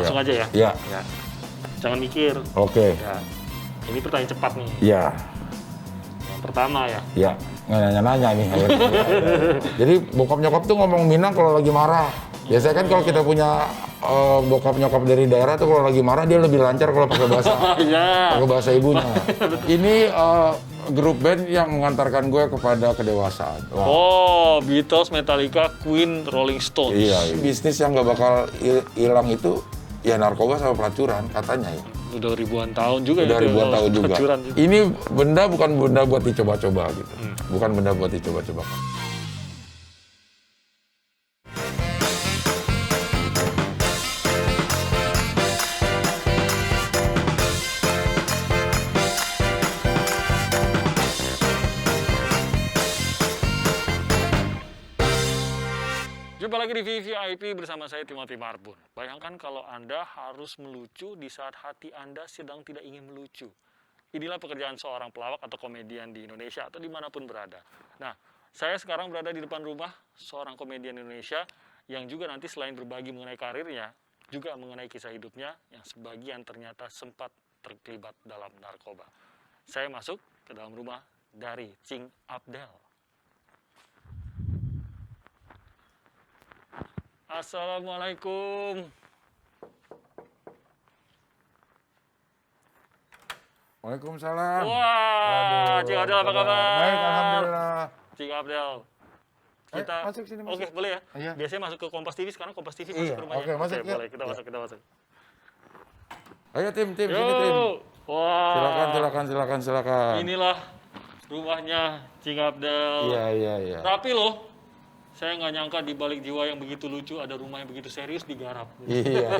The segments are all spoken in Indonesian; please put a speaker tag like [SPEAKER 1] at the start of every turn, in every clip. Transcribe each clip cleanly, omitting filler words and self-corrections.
[SPEAKER 1] Langsung aja ya?
[SPEAKER 2] Ya.
[SPEAKER 1] Ya. Jangan mikir.
[SPEAKER 2] Oke.
[SPEAKER 1] Ya. Ini pertanyaan cepat nih.
[SPEAKER 2] Ya.
[SPEAKER 1] Yang pertama ya.
[SPEAKER 2] Ya. Nggak nanya-nanya nih. Jadi bokap nyokap tuh ngomong Minang kalau lagi marah. Biasanya kan kalau kita punya bokap nyokap dari daerah tuh kalau lagi marah dia lebih lancar kalau pakai bahasa pakai bahasa ibunya. Ini grup band yang mengantarkan gue kepada kedewasaan. Wah.
[SPEAKER 1] Oh, Beatles, Metallica, Queen, Rolling Stones.
[SPEAKER 2] Iya, bisnis yang nggak bakal hilang itu ya narkoba sama pelacuran katanya ya.
[SPEAKER 1] Udah ribuan tahun juga.
[SPEAKER 2] Udah ribuan tahun juga.
[SPEAKER 1] Pelacuran.
[SPEAKER 2] Ini benda bukan benda buat dicoba-coba gitu. Bukan benda buat dicoba-coba.
[SPEAKER 1] Jumpa lagi di VVIP bersama saya Timothy Marbun. Bayangkan kalau Anda harus melucu di saat hati Anda sedang tidak ingin melucu. Inilah pekerjaan seorang pelawak atau komedian di Indonesia atau dimanapun berada. Nah, saya sekarang berada di depan rumah seorang komedian Indonesia yang juga nanti selain berbagi mengenai karirnya, juga mengenai kisah hidupnya yang sebagian ternyata sempat terlibat dalam narkoba. Saya masuk ke dalam rumah dari Cing Abdel. Assalamualaikum.
[SPEAKER 2] Waalaikumsalam.
[SPEAKER 1] Wah, Cing Abdel apa kabar?
[SPEAKER 2] Baik, alhamdulillah.
[SPEAKER 1] Cing Abdel. Kita
[SPEAKER 2] masuk sini, masuk.
[SPEAKER 1] Oke, boleh ya?
[SPEAKER 2] Iya.
[SPEAKER 1] Biasanya masuk ke Kompas TV, sekarang Kompas TV
[SPEAKER 2] Iya,
[SPEAKER 1] masuk ke rumahnya.
[SPEAKER 2] oke, masuk, yuk.
[SPEAKER 1] boleh, kita masuk, kita masuk.
[SPEAKER 2] Ayo tim, sini tim.
[SPEAKER 1] Yuk. Wah.
[SPEAKER 2] Silakan.
[SPEAKER 1] Inilah rumahnya Cing Abdel.
[SPEAKER 2] Iya.
[SPEAKER 1] Rapi loh. Saya nggak nyangka di balik jiwa yang begitu lucu ada rumah yang begitu serius digarap.
[SPEAKER 2] Iya.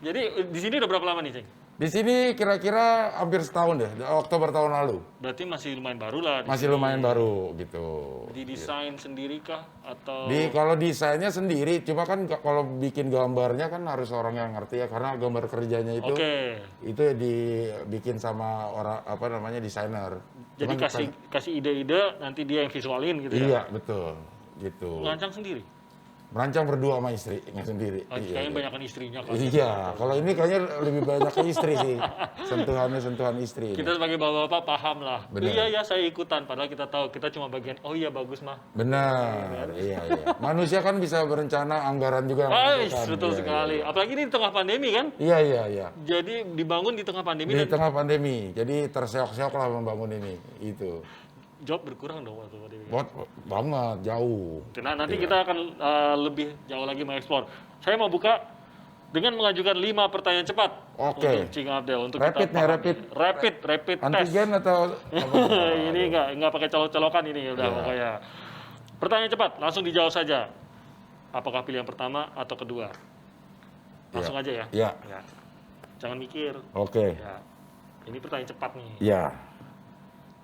[SPEAKER 1] Jadi di sini udah berapa lama nih, Cing?
[SPEAKER 2] Di sini kira-kira hampir setahun deh, Oktober tahun lalu.
[SPEAKER 1] Berarti masih lumayan baru lah.
[SPEAKER 2] Masih lumayan baru gitu.
[SPEAKER 1] Didesain sendiri kah atau?
[SPEAKER 2] Kalau desainnya sendiri, cuma kan kalau bikin gambarnya kan harus orang yang ngerti ya, karena gambar kerjanya itu itu dibikin sama orang desainer.
[SPEAKER 1] Jadi
[SPEAKER 2] Cuman
[SPEAKER 1] kasih ide-ide, nanti dia yang visualin gitu ya?
[SPEAKER 2] Iya betul, gitu.
[SPEAKER 1] Merancang sendiri?
[SPEAKER 2] Merancang berdua sama istrinya sendiri.
[SPEAKER 1] Kayaknya banyakan istrinya kan?
[SPEAKER 2] Iya, kalau ini kayaknya lebih banyak ke istri sih, sentuhan istri.
[SPEAKER 1] Kita sebagai bapak-bapak paham lah.
[SPEAKER 2] Bener.
[SPEAKER 1] Iya saya ikutan, padahal kita tahu kita cuma bagian oh iya bagus mah.
[SPEAKER 2] Benar, iya. Manusia kan bisa berencana, anggaran juga.
[SPEAKER 1] Betul sekali. Apalagi ini di tengah pandemi kan?
[SPEAKER 2] Iya.
[SPEAKER 1] Jadi dibangun di tengah pandemi.
[SPEAKER 2] Tengah pandemi, jadi terseok-seok lah membangun ini, itu.
[SPEAKER 1] Job berkurang dong waktu pandemi.
[SPEAKER 2] Banget, jauh.
[SPEAKER 1] Nah, nanti kita akan lebih jauh lagi mengeksplor. Saya mau buka dengan mengajukan 5 pertanyaan cepat.
[SPEAKER 2] Oke.
[SPEAKER 1] Untuk Cing Abdel. Untuk
[SPEAKER 2] Rapid
[SPEAKER 1] kita
[SPEAKER 2] nih, rapid
[SPEAKER 1] test.
[SPEAKER 2] Antigen atau apa?
[SPEAKER 1] Ini nggak pakai colok-colokan ini udah pokoknya. Pertanyaan cepat, langsung dijawab saja. Apakah pilihan pertama atau kedua? Langsung aja ya.
[SPEAKER 2] Iya.
[SPEAKER 1] Ya. Jangan mikir.
[SPEAKER 2] Oke.
[SPEAKER 1] Ya. Ini pertanyaan cepat nih.
[SPEAKER 2] Iya.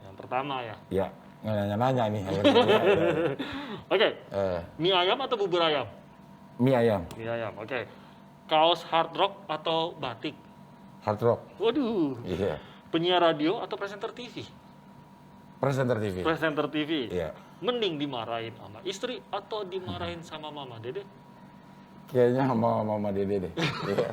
[SPEAKER 1] Yang pertama ya.
[SPEAKER 2] Iya. Nggak nanya-nanya nih.
[SPEAKER 1] Oke. Mie ayam atau bubur ayam?
[SPEAKER 2] Mie ayam.
[SPEAKER 1] Mie ayam. Oke. Kaos hard rock atau batik?
[SPEAKER 2] Hard rock.
[SPEAKER 1] Waduh.
[SPEAKER 2] Iya.
[SPEAKER 1] Penyiar radio atau presenter TV?
[SPEAKER 2] Presenter TV.
[SPEAKER 1] Presenter TV.
[SPEAKER 2] Iya.
[SPEAKER 1] Mending dimarahin sama istri atau dimarahin sama mama Dede?
[SPEAKER 2] Kayaknya sama Mama Dede deh. Iya.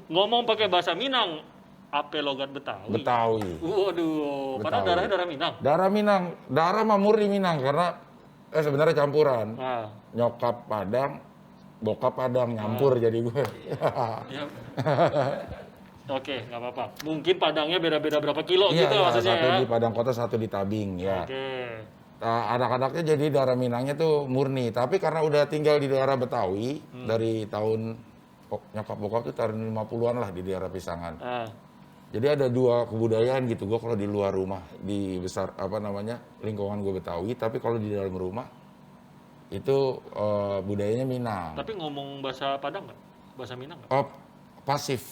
[SPEAKER 1] Ngomong pakai bahasa Minang, apa logat Betawi?
[SPEAKER 2] Betawi.
[SPEAKER 1] Waduh, padahal
[SPEAKER 2] Betawi.
[SPEAKER 1] darahnya darah Minang.
[SPEAKER 2] Darah Minang. Darah mah murni Minang karena sebenarnya campuran.
[SPEAKER 1] Nah,
[SPEAKER 2] Nyokap Padang, bokap Padang nyampur jadi gue.
[SPEAKER 1] ya. Oke, nggak apa-apa. Mungkin Padangnya beda-beda berapa kilo gitu
[SPEAKER 2] Iya,
[SPEAKER 1] maksudnya
[SPEAKER 2] satu
[SPEAKER 1] ya.
[SPEAKER 2] di Padang Kota, satu di Tabing ya.
[SPEAKER 1] Oke.
[SPEAKER 2] Anak-anaknya jadi darah Minangnya tuh murni, tapi karena udah tinggal di daerah Betawi dari tahun nyokap bokap tuh tahun 50-an lah di daerah Pisangan. Jadi ada dua kebudayaan gitu, gue kalau di luar rumah di besar lingkungan gue Betawi, tapi kalau di dalam rumah itu budayanya Minang.
[SPEAKER 1] Tapi ngomong bahasa Padang nggak? Bahasa Minang nggak?
[SPEAKER 2] Oh, pasif.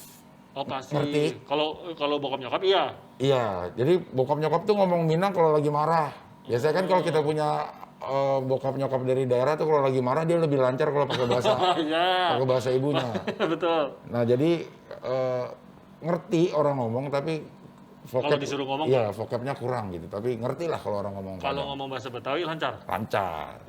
[SPEAKER 1] Oh pasti.
[SPEAKER 2] Ngerti?
[SPEAKER 1] Kalau bokap nyokap iya.
[SPEAKER 2] Iya, jadi bokap nyokap tuh ngomong Minang kalau lagi marah. Biasanya kan kalau kita punya bokap nyokap dari daerah tuh kalau lagi marah dia lebih lancar kalau pakai bahasa ibunya.
[SPEAKER 1] Betul.
[SPEAKER 2] Nah jadi ngerti orang ngomong tapi
[SPEAKER 1] Kalau disuruh ngomong,
[SPEAKER 2] iya vocabnya kurang gitu. Tapi ngerti lah kalau orang ngomong.
[SPEAKER 1] Kalau ngomong bahasa Betawi lancar.
[SPEAKER 2] Lancar.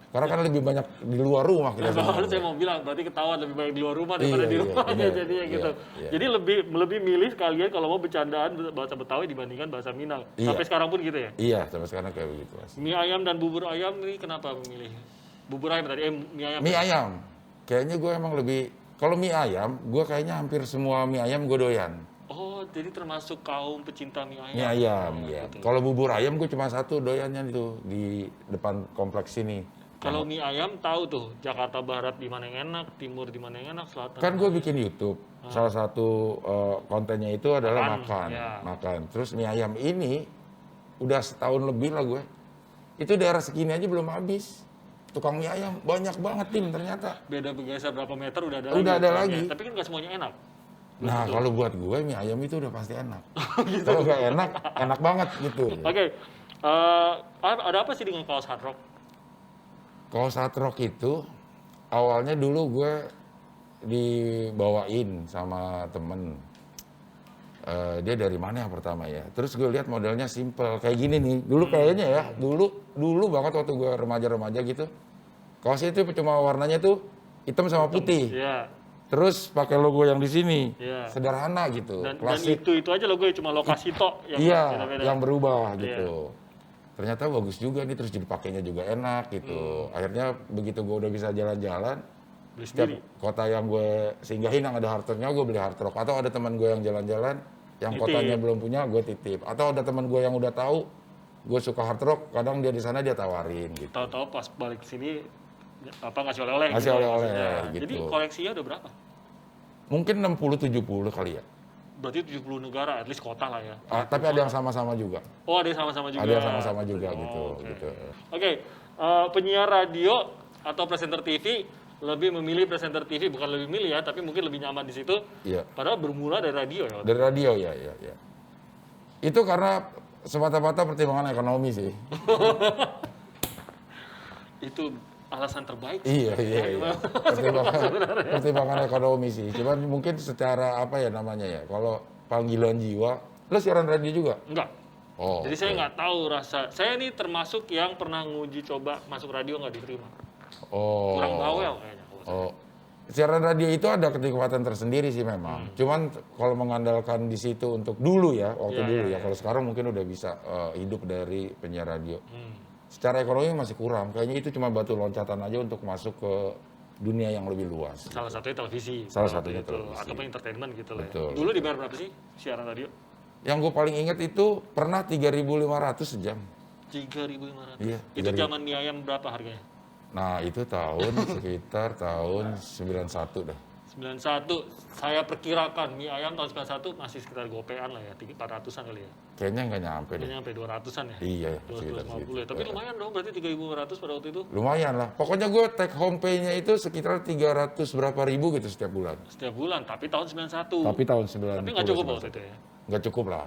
[SPEAKER 2] Karena kan lebih banyak di luar rumah kita
[SPEAKER 1] Nah, baru
[SPEAKER 2] sebenarnya.
[SPEAKER 1] saya mau bilang, berarti ketahuan lebih banyak di luar rumah daripada di rumahnya
[SPEAKER 2] bener.
[SPEAKER 1] jadinya gitu.
[SPEAKER 2] Iya.
[SPEAKER 1] Jadi lebih milih kalian kalau mau bercandaan bahasa Betawi dibandingkan bahasa Minang.
[SPEAKER 2] Iya.
[SPEAKER 1] Sampai sekarang pun gitu ya?
[SPEAKER 2] Iya, sampai sekarang kayak begitu, Mas.
[SPEAKER 1] Mie ayam dan bubur ayam ini kenapa memilih? Bubur ayam tadi, mie ayam.
[SPEAKER 2] Mie ayam. Kayaknya gue emang lebih, kalau mie ayam, gue kayaknya hampir semua mie ayam gue doyan.
[SPEAKER 1] Oh, jadi termasuk kaum pecinta mie ayam.
[SPEAKER 2] Mie ayam,
[SPEAKER 1] Oh,
[SPEAKER 2] ya.
[SPEAKER 1] gitu.
[SPEAKER 2] Kalau bubur ayam gue cuma satu doyannya itu di depan kompleks sini.
[SPEAKER 1] Kalau mie ayam tahu tuh, Jakarta Barat di mana yang enak, Timur di mana yang enak, Selatan.
[SPEAKER 2] Kan gue bikin YouTube, salah satu kontennya itu adalah
[SPEAKER 1] Makan, ya.
[SPEAKER 2] makan. Terus mie ayam ini udah setahun lebih lah gue. Itu daerah segini aja belum habis. Tukang mie ayam banyak banget Tim ternyata.
[SPEAKER 1] Beda bergeser berapa meter udah ada
[SPEAKER 2] Udah
[SPEAKER 1] lagi.
[SPEAKER 2] ada
[SPEAKER 1] Ya,
[SPEAKER 2] lagi.
[SPEAKER 1] tapi kan nggak semuanya enak.
[SPEAKER 2] Nah kalau buat gue mie ayam itu udah pasti enak. Kalau nggak enak, enak banget gitu.
[SPEAKER 1] Oke, ada apa sih dengan kaos hard rock?
[SPEAKER 2] Kaos hard rock itu awalnya dulu gue dibawain sama temen. Dia dari mana yang pertama ya? Terus gue lihat modelnya simple kayak gini nih. Dulu kayaknya ya, dulu banget waktu gue remaja-remaja gitu. Kaosnya itu cuma warnanya tuh hitam sama putih.
[SPEAKER 1] Iya.
[SPEAKER 2] Terus pakai logo yang di sini.
[SPEAKER 1] Iya.
[SPEAKER 2] Sederhana gitu.
[SPEAKER 1] Dan
[SPEAKER 2] Klasik.
[SPEAKER 1] itu aja loh gue cuma lokasi tok yang
[SPEAKER 2] Iya,
[SPEAKER 1] beda-beda.
[SPEAKER 2] yang berubah gitu. Ternyata bagus juga nih, terus jadi pakainya juga enak gitu. Akhirnya begitu gue udah bisa jalan-jalan,
[SPEAKER 1] Beli
[SPEAKER 2] setiap
[SPEAKER 1] sendiri.
[SPEAKER 2] kota yang gue singgahin yang ada hard rocknya, gue beli hard rock. Atau ada teman gue yang jalan-jalan, yang
[SPEAKER 1] Titip.
[SPEAKER 2] kotanya belum punya, gue titip. Atau ada teman gue yang udah tahu, gue suka hard rock, kadang dia di sana dia tawarin gitu.
[SPEAKER 1] Tahu-tahu pas balik sini ngasih oleh-oleh.
[SPEAKER 2] Ngasih
[SPEAKER 1] gitu,
[SPEAKER 2] oleh-oleh,
[SPEAKER 1] maksudnya.
[SPEAKER 2] gitu.
[SPEAKER 1] Jadi koleksinya udah berapa?
[SPEAKER 2] Mungkin 60-70 kali ya.
[SPEAKER 1] Berarti 70 negara, at least kota lah ya.
[SPEAKER 2] Tapi ada yang sama-sama juga.
[SPEAKER 1] Oh, ada yang sama-sama juga.
[SPEAKER 2] Ada yang sama-sama juga
[SPEAKER 1] Oh,
[SPEAKER 2] gitu.
[SPEAKER 1] oke.
[SPEAKER 2] gitu.
[SPEAKER 1] Oke, penyiar radio atau presenter TV lebih memilih presenter TV, bukan lebih milih ya, tapi mungkin lebih nyaman di situ.
[SPEAKER 2] Iya.
[SPEAKER 1] Padahal bermula dari radio ya.
[SPEAKER 2] Dari radio ya. Itu karena semata-mata pertimbangan ekonomi sih.
[SPEAKER 1] Itu alasan terbaik.
[SPEAKER 2] Iya. Pertimbangan ekonomi sih. Cuman mungkin secara apa ya namanya ya. Kalau panggilan jiwa, lo siaran radio juga?
[SPEAKER 1] Enggak.
[SPEAKER 2] Oh.
[SPEAKER 1] Jadi saya nggak tahu rasa. Saya ini termasuk yang pernah nguji coba masuk radio nggak diterima.
[SPEAKER 2] Oh.
[SPEAKER 1] Kurang bawel kayaknya.
[SPEAKER 2] Oh. Siaran radio itu ada kenikmatan tersendiri sih memang. Cuman kalau mengandalkan di situ untuk dulu ya, waktu
[SPEAKER 1] Iya,
[SPEAKER 2] dulu
[SPEAKER 1] iya,
[SPEAKER 2] ya. Kalau sekarang mungkin udah bisa hidup dari penyiar radio.
[SPEAKER 1] Hmm.
[SPEAKER 2] Secara ekonomi masih kurang. Kayaknya itu cuma batu loncatan aja untuk masuk ke dunia yang lebih luas.
[SPEAKER 1] Salah satunya televisi.
[SPEAKER 2] Salah
[SPEAKER 1] waktu
[SPEAKER 2] satunya
[SPEAKER 1] itu.
[SPEAKER 2] televisi.
[SPEAKER 1] Ataupun entertainment gitu lah. Ya.
[SPEAKER 2] Betul.
[SPEAKER 1] Dulu dibayar berapa sih siaran radio?
[SPEAKER 2] Yang gue paling ingat itu pernah 3.500 sejam.
[SPEAKER 1] 3.500.
[SPEAKER 2] Iya,
[SPEAKER 1] Itu
[SPEAKER 2] 3.000.
[SPEAKER 1] zaman mie ayam berapa harganya?
[SPEAKER 2] Nah itu tahun sekitar tahun 91 dah.
[SPEAKER 1] 91. Saya perkirakan mie ayam tahun 91 masih sekitar gopean lah ya, 400-an kali ya.
[SPEAKER 2] Kayaknya nggak nyampe deh.
[SPEAKER 1] Kayaknya sampai 200-an ya.
[SPEAKER 2] Iya, sekitar
[SPEAKER 1] 250 ya.
[SPEAKER 2] segitu.
[SPEAKER 1] Tapi lumayan dong, berarti 3.500 pada waktu itu.
[SPEAKER 2] Lumayan lah. Pokoknya gue take home pay-nya itu sekitar 300 berapa ribu gitu setiap bulan.
[SPEAKER 1] Setiap bulan, tapi tahun 91.
[SPEAKER 2] Tapi tahun 90.
[SPEAKER 1] Tapi nggak cukup waktu itu ya.
[SPEAKER 2] Nggak cukup lah.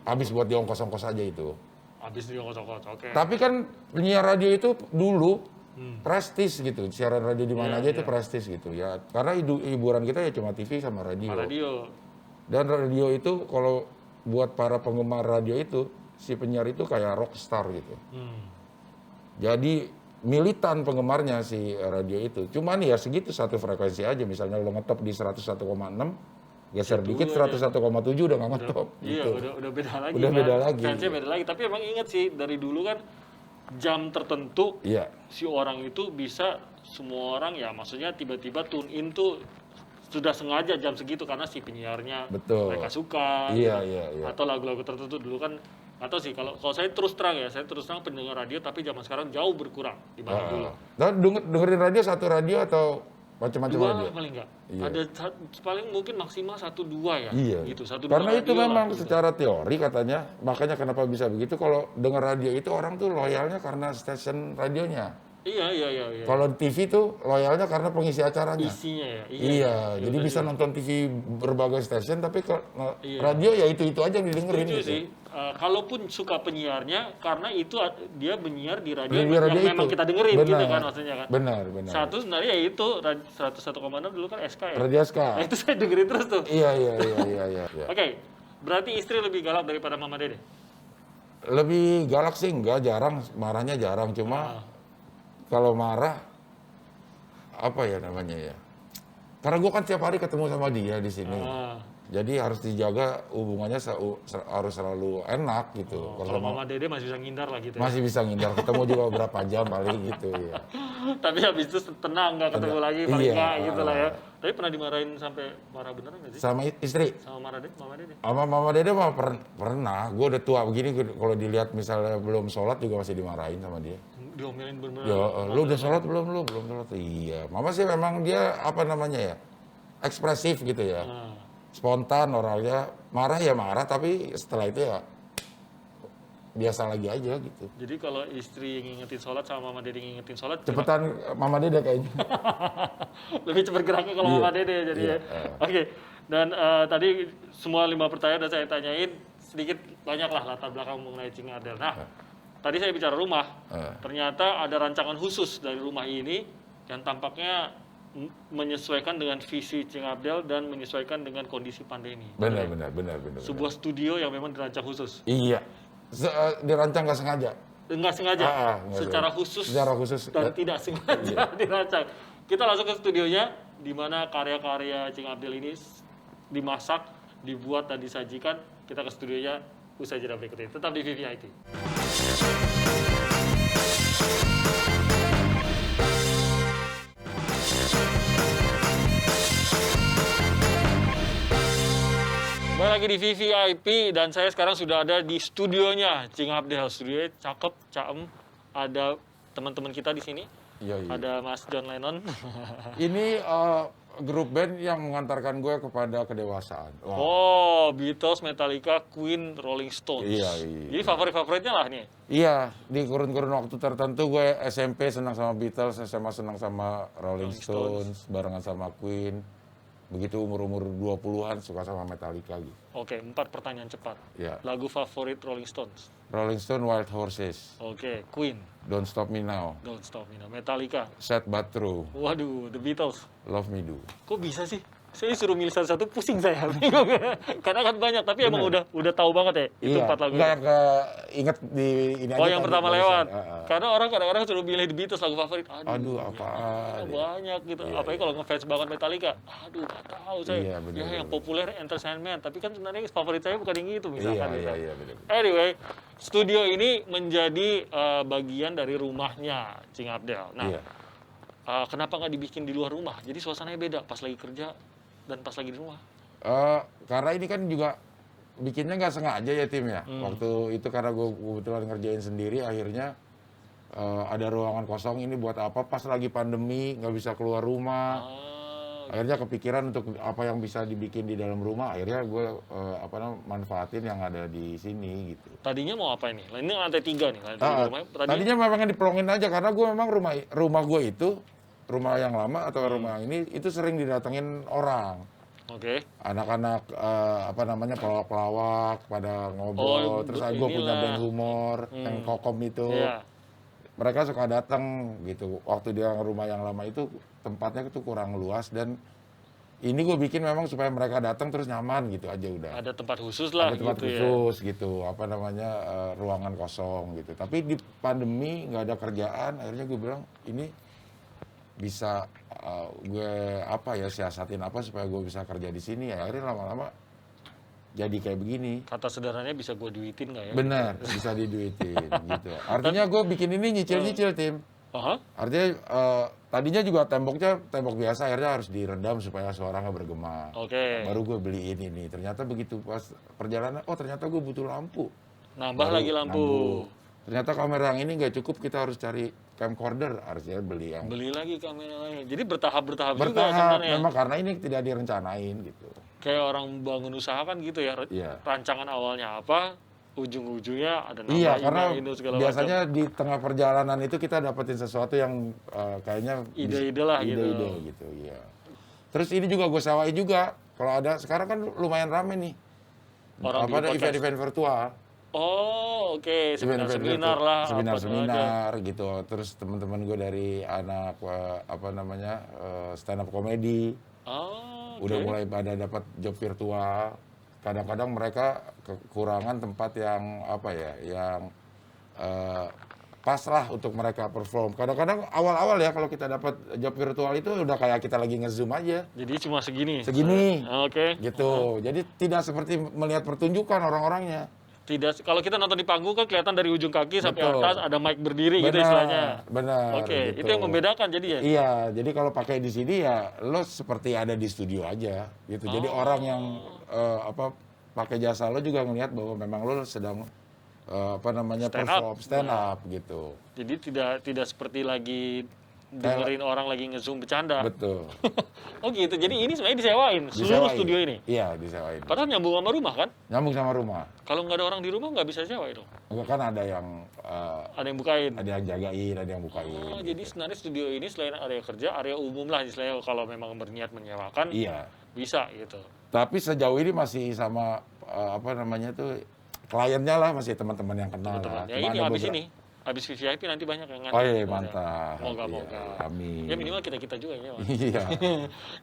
[SPEAKER 2] Habis buat di ongkos-ongkos aja itu.
[SPEAKER 1] Habis dia kocok-kocok. Oke.
[SPEAKER 2] Tapi kan penyiar radio itu dulu prestis gitu. Siaran radio di mana aja itu prestis gitu ya. Karena hiburan kita ya cuma TV sama radio.
[SPEAKER 1] Radio.
[SPEAKER 2] Dan radio itu kalau buat para penggemar radio itu, si penyiar itu kayak rockstar gitu. Jadi militan penggemarnya si radio itu. Cuman ya segitu satu frekuensi aja. Misalnya lo ngetop di 101,6, geser dikit 101,7 udah nggak ngetop.
[SPEAKER 1] Iya,
[SPEAKER 2] gitu.
[SPEAKER 1] udah beda lagi.
[SPEAKER 2] Udah
[SPEAKER 1] kan.
[SPEAKER 2] beda lagi.
[SPEAKER 1] Fansnya beda lagi. Tapi emang inget sih, dari dulu kan jam tertentu
[SPEAKER 2] Iya,
[SPEAKER 1] si orang itu bisa, semua orang ya maksudnya tiba-tiba tune in tuh sudah sengaja jam segitu karena si penyiarnya
[SPEAKER 2] betul.
[SPEAKER 1] mereka suka.
[SPEAKER 2] Iya,
[SPEAKER 1] gitu.
[SPEAKER 2] iya, iya.
[SPEAKER 1] Atau lagu-lagu tertentu dulu kan, atau sih kalau saya terus terang ya, saya terus terang pendengar radio tapi zaman sekarang jauh berkurang dibanding dulu.
[SPEAKER 2] Nah, dengerin radio satu radio atau macam-macam
[SPEAKER 1] Dua
[SPEAKER 2] radio?
[SPEAKER 1] paling enggak.
[SPEAKER 2] Iya.
[SPEAKER 1] Ada paling mungkin maksimal 1-2 ya.
[SPEAKER 2] Iya.
[SPEAKER 1] Gitu, 1-2
[SPEAKER 2] Karena itu
[SPEAKER 1] radio lah,
[SPEAKER 2] memang
[SPEAKER 1] gitu.
[SPEAKER 2] secara teori katanya, makanya kenapa bisa begitu, kalau denger radio itu orang tuh loyalnya karena stasiun radionya.
[SPEAKER 1] Iya.
[SPEAKER 2] Kalau TV tuh loyalnya karena pengisi acaranya.
[SPEAKER 1] Isinya ya.
[SPEAKER 2] Iya, jadi bisa nonton TV berbagai stasiun, tapi
[SPEAKER 1] Iya.
[SPEAKER 2] radio ya itu aja yang didengerin
[SPEAKER 1] Setuju
[SPEAKER 2] gitu.
[SPEAKER 1] sih. Kalaupun suka penyiarnya, karena itu dia menyiar di radio,
[SPEAKER 2] Di radio
[SPEAKER 1] yang memang
[SPEAKER 2] itu.
[SPEAKER 1] kita dengerin
[SPEAKER 2] Benar.
[SPEAKER 1] gitu kan maksudnya kan.
[SPEAKER 2] Benar.
[SPEAKER 1] Satu sebenarnya ya itu 101,6 dulu kan SK ya.
[SPEAKER 2] Radio SK.
[SPEAKER 1] Nah, itu saya dengerin terus tuh.
[SPEAKER 2] Iya.
[SPEAKER 1] Oke, berarti istri lebih galak daripada Mama Dede?
[SPEAKER 2] Lebih galak sih enggak, jarang, marahnya jarang, cuma kalau marah apa ya namanya ya? Karena gue kan tiap hari ketemu sama dia di sini. Jadi harus dijaga hubungannya harus selalu enak gitu.
[SPEAKER 1] Kalau Mama Dede masih bisa ngindar lah gitu ya.
[SPEAKER 2] Masih bisa ngindar, ketemu juga beberapa jam paling gitu ya.
[SPEAKER 1] Tapi habis itu tenang, nggak ketemu lagi, paling
[SPEAKER 2] Iya,
[SPEAKER 1] nggak gitu lah ya. Tapi pernah dimarahin sampai marah beneran nggak sih?
[SPEAKER 2] Sama istri.
[SPEAKER 1] Sama Mama Dede?
[SPEAKER 2] Sama Mama Dede mah pernah. Gue udah tua begini, kalau dilihat misalnya belum sholat juga masih dimarahin sama dia.
[SPEAKER 1] Diomelin bener-bener.
[SPEAKER 2] Ya, lu udah sholat belum? Lu belum sholat. Iya, Mama sih memang dia apa namanya ya, ekspresif gitu ya. Spontan orangnya, marah ya marah, tapi setelah itu ya biasa lagi aja gitu.
[SPEAKER 1] Jadi kalau istri yang ngingetin sholat sama Mama Dede ngingetin sholat,
[SPEAKER 2] Cepetan Mama Dede kayaknya.
[SPEAKER 1] lebih cepat geraknya kalau Mama Dede jadi ya. Oke. Dan tadi semua 5 pertanyaan udah saya tanyain, sedikit banyak lah latar belakang mengenai Cing Abdel. Nah, tadi saya bicara rumah, ternyata ada rancangan khusus dari rumah ini yang tampaknya menyesuaikan dengan visi Cing Abdel dan menyesuaikan dengan kondisi pandemi.
[SPEAKER 2] Benar.
[SPEAKER 1] Sebuah studio yang memang dirancang khusus.
[SPEAKER 2] Iya, dirancang nggak sengaja.
[SPEAKER 1] Nggak sengaja, secara khusus dan tidak sengaja dirancang. Kita langsung ke studionya, di mana karya-karya Cing Abdel ini dimasak, dibuat dan disajikan. Kita ke studionya usai jeda berikut ini. Tetap di VVIP. Kembali lagi di VVIP dan saya sekarang sudah ada di studionya Cing Abdel. Studionya cakep, caem. Ada teman-teman kita di sini.
[SPEAKER 2] Iya.
[SPEAKER 1] Ada Mas John Lennon.
[SPEAKER 2] Ini grup band yang mengantarkan gue kepada kedewasaan. Wow.
[SPEAKER 1] Oh, Beatles, Metallica, Queen, Rolling Stones.
[SPEAKER 2] Iya.
[SPEAKER 1] Jadi favorit-favoritnya lah nih.
[SPEAKER 2] Iya, di kurun-kurun waktu tertentu gue SMP senang sama Beatles, SMA senang sama Rolling Stones, barengan sama Queen. Begitu umur-umur 20-an suka sama Metallica gitu.
[SPEAKER 1] Oke, 4 pertanyaan cepat.
[SPEAKER 2] Ya.
[SPEAKER 1] Lagu favorit Rolling Stones.
[SPEAKER 2] Rolling Stone, Wild Horses.
[SPEAKER 1] Oke, Queen.
[SPEAKER 2] Don't Stop Me Now.
[SPEAKER 1] Don't Stop Me Now. Metallica.
[SPEAKER 2] Sad But True.
[SPEAKER 1] Waduh, The Beatles.
[SPEAKER 2] Love Me Do.
[SPEAKER 1] Kok bisa sih? Saya suruh milih satu-satu pusing saya. Bingung. Karena kan banyak, tapi emang udah tahu banget ya itu 4 lagu.
[SPEAKER 2] Enggak yang inget di ini aja.
[SPEAKER 1] Oh, yang pertama lewat. Karena orang kadang-kadang suruh milih The Beatles lagu favorit.
[SPEAKER 2] Aduh apaan?
[SPEAKER 1] Banyak gitu. Apalagi kalau ngefans banget Metallica. Aduh, nggak tahu saya.
[SPEAKER 2] Iya, bener.
[SPEAKER 1] Ya yang populer Entertainment, tapi kan sebenarnya favorit saya bukan yang itu misalkan.
[SPEAKER 2] Iya, benar.
[SPEAKER 1] Anyway, studio ini menjadi bagian dari rumahnya Cing Abdel. Nah, kenapa nggak dibikin di luar rumah? Jadi suasananya beda pas lagi kerja dan pas lagi di rumah.
[SPEAKER 2] Karena ini kan juga bikinnya nggak sengaja ya tim ya. Waktu itu karena gue kebetulan ngerjain sendiri, akhirnya ada ruangan kosong ini buat apa? Pas lagi pandemi nggak bisa keluar rumah. Akhirnya kepikiran untuk apa yang bisa dibikin di dalam rumah. Akhirnya gue manfaatin yang ada di sini gitu.
[SPEAKER 1] Tadinya mau apa ini? Ini lantai 3 nih.
[SPEAKER 2] Tadinya memang dipelongin aja karena gue memang rumah gue itu, rumah yang lama atau rumah yang ini itu sering didatengin orang.
[SPEAKER 1] Oke.
[SPEAKER 2] Anak-anak pelawak-pelawak pada ngobrol. Terus gue punya band humor yang Kokom itu.
[SPEAKER 1] Iya.
[SPEAKER 2] Mereka suka datang gitu. Waktu dia rumah yang lama itu tempatnya itu kurang luas dan ini gue bikin memang supaya mereka datang terus nyaman gitu aja udah.
[SPEAKER 1] Ada tempat khusus lah.
[SPEAKER 2] Ada tempat khusus gitu. Ruangan kosong gitu. Tapi di pandemi nggak ada kerjaan. Akhirnya gue bilang ini bisa gue siasatin apa supaya gue bisa kerja di sini ya. Akhirnya lama-lama jadi kayak begini.
[SPEAKER 1] Kata sederhananya bisa gue duitin nggak ya?
[SPEAKER 2] Benar, bisa diduitin gitu. Artinya gue bikin ini nyicil-nyicil tim. Artinya tadinya juga tembok biasa, akhirnya harus diredam supaya suara nggak bergema. Baru gue beliin ini. Ternyata begitu pas perjalanan, ternyata gue butuh lampu.
[SPEAKER 1] Nambah lagi lampu.
[SPEAKER 2] Ternyata kamera yang ini nggak cukup, kita harus cari camcorder, harusnya beli
[SPEAKER 1] lagi kamera lain. Jadi bertahap juga
[SPEAKER 2] sebenarnya. Memang karena ini tidak direncanain gitu.
[SPEAKER 1] Kayak orang bangun usaha kan gitu ya. Rancangan awalnya apa, ujung-ujungnya ada nama.
[SPEAKER 2] Iya, karena
[SPEAKER 1] segala
[SPEAKER 2] biasanya macam. Di tengah perjalanan itu kita dapetin sesuatu yang kayaknya
[SPEAKER 1] ide-ide lah
[SPEAKER 2] gitu. Iya. Terus ini juga gue sewain juga. Kalau ada sekarang kan lumayan rame nih. Event-event virtual.
[SPEAKER 1] Oh, oke. Seminar lah.
[SPEAKER 2] Seminar gitu. Terus teman-teman gue dari anak stand up comedy. Udah mulai pada dapat job virtual. Kadang-kadang mereka kekurangan tempat yang pas lah untuk mereka perform. Kadang-kadang awal-awal ya kalau kita dapat job virtual itu udah kayak kita lagi nge-zoom aja.
[SPEAKER 1] Jadi cuma segini.
[SPEAKER 2] Segini.
[SPEAKER 1] Oke.
[SPEAKER 2] Gitu. Jadi tidak seperti melihat pertunjukan orang-orangnya.
[SPEAKER 1] Tidak, kalau kita nonton di panggung kan kelihatan dari ujung kaki sampai
[SPEAKER 2] Betul.
[SPEAKER 1] atas ada mic berdiri gitu istilahnya.
[SPEAKER 2] Benar.
[SPEAKER 1] Oke,
[SPEAKER 2] gitu.
[SPEAKER 1] itu yang membedakan jadi ya.
[SPEAKER 2] Iya, jadi kalau pakai di sini ya lo seperti ada di studio aja gitu. Jadi orang yang pakai jasa lo juga ngelihat bahwa memang lo sedang stand up gitu.
[SPEAKER 1] Jadi tidak seperti lagi dengerin orang lagi nge-zoom bercanda.
[SPEAKER 2] Betul.
[SPEAKER 1] Oh gitu. Jadi ini sebenarnya disewain seluruh studio ini.
[SPEAKER 2] Iya, disewain.
[SPEAKER 1] Padahal nyambung sama rumah kan?
[SPEAKER 2] Nyambung sama rumah.
[SPEAKER 1] Kalau nggak ada orang di rumah nggak bisa sewa itu.
[SPEAKER 2] Enggak, kan ada yang
[SPEAKER 1] Ada yang bukain.
[SPEAKER 2] ada yang jagain, ada yang bukain.
[SPEAKER 1] Oh, jadi sebenarnya studio ini selain area kerja, area umum lah istilahnya kalau memang berniat menyewakan.
[SPEAKER 2] Iya.
[SPEAKER 1] Bisa gitu.
[SPEAKER 2] Tapi sejauh ini masih sama kliennya lah, masih teman-teman yang kenal lah.
[SPEAKER 1] Ya ini habis VIP nanti banyak yang
[SPEAKER 2] Oh iya, mantap.
[SPEAKER 1] Moga-moga.
[SPEAKER 2] Amin.
[SPEAKER 1] Ya minimal kita juga ya.
[SPEAKER 2] Iya.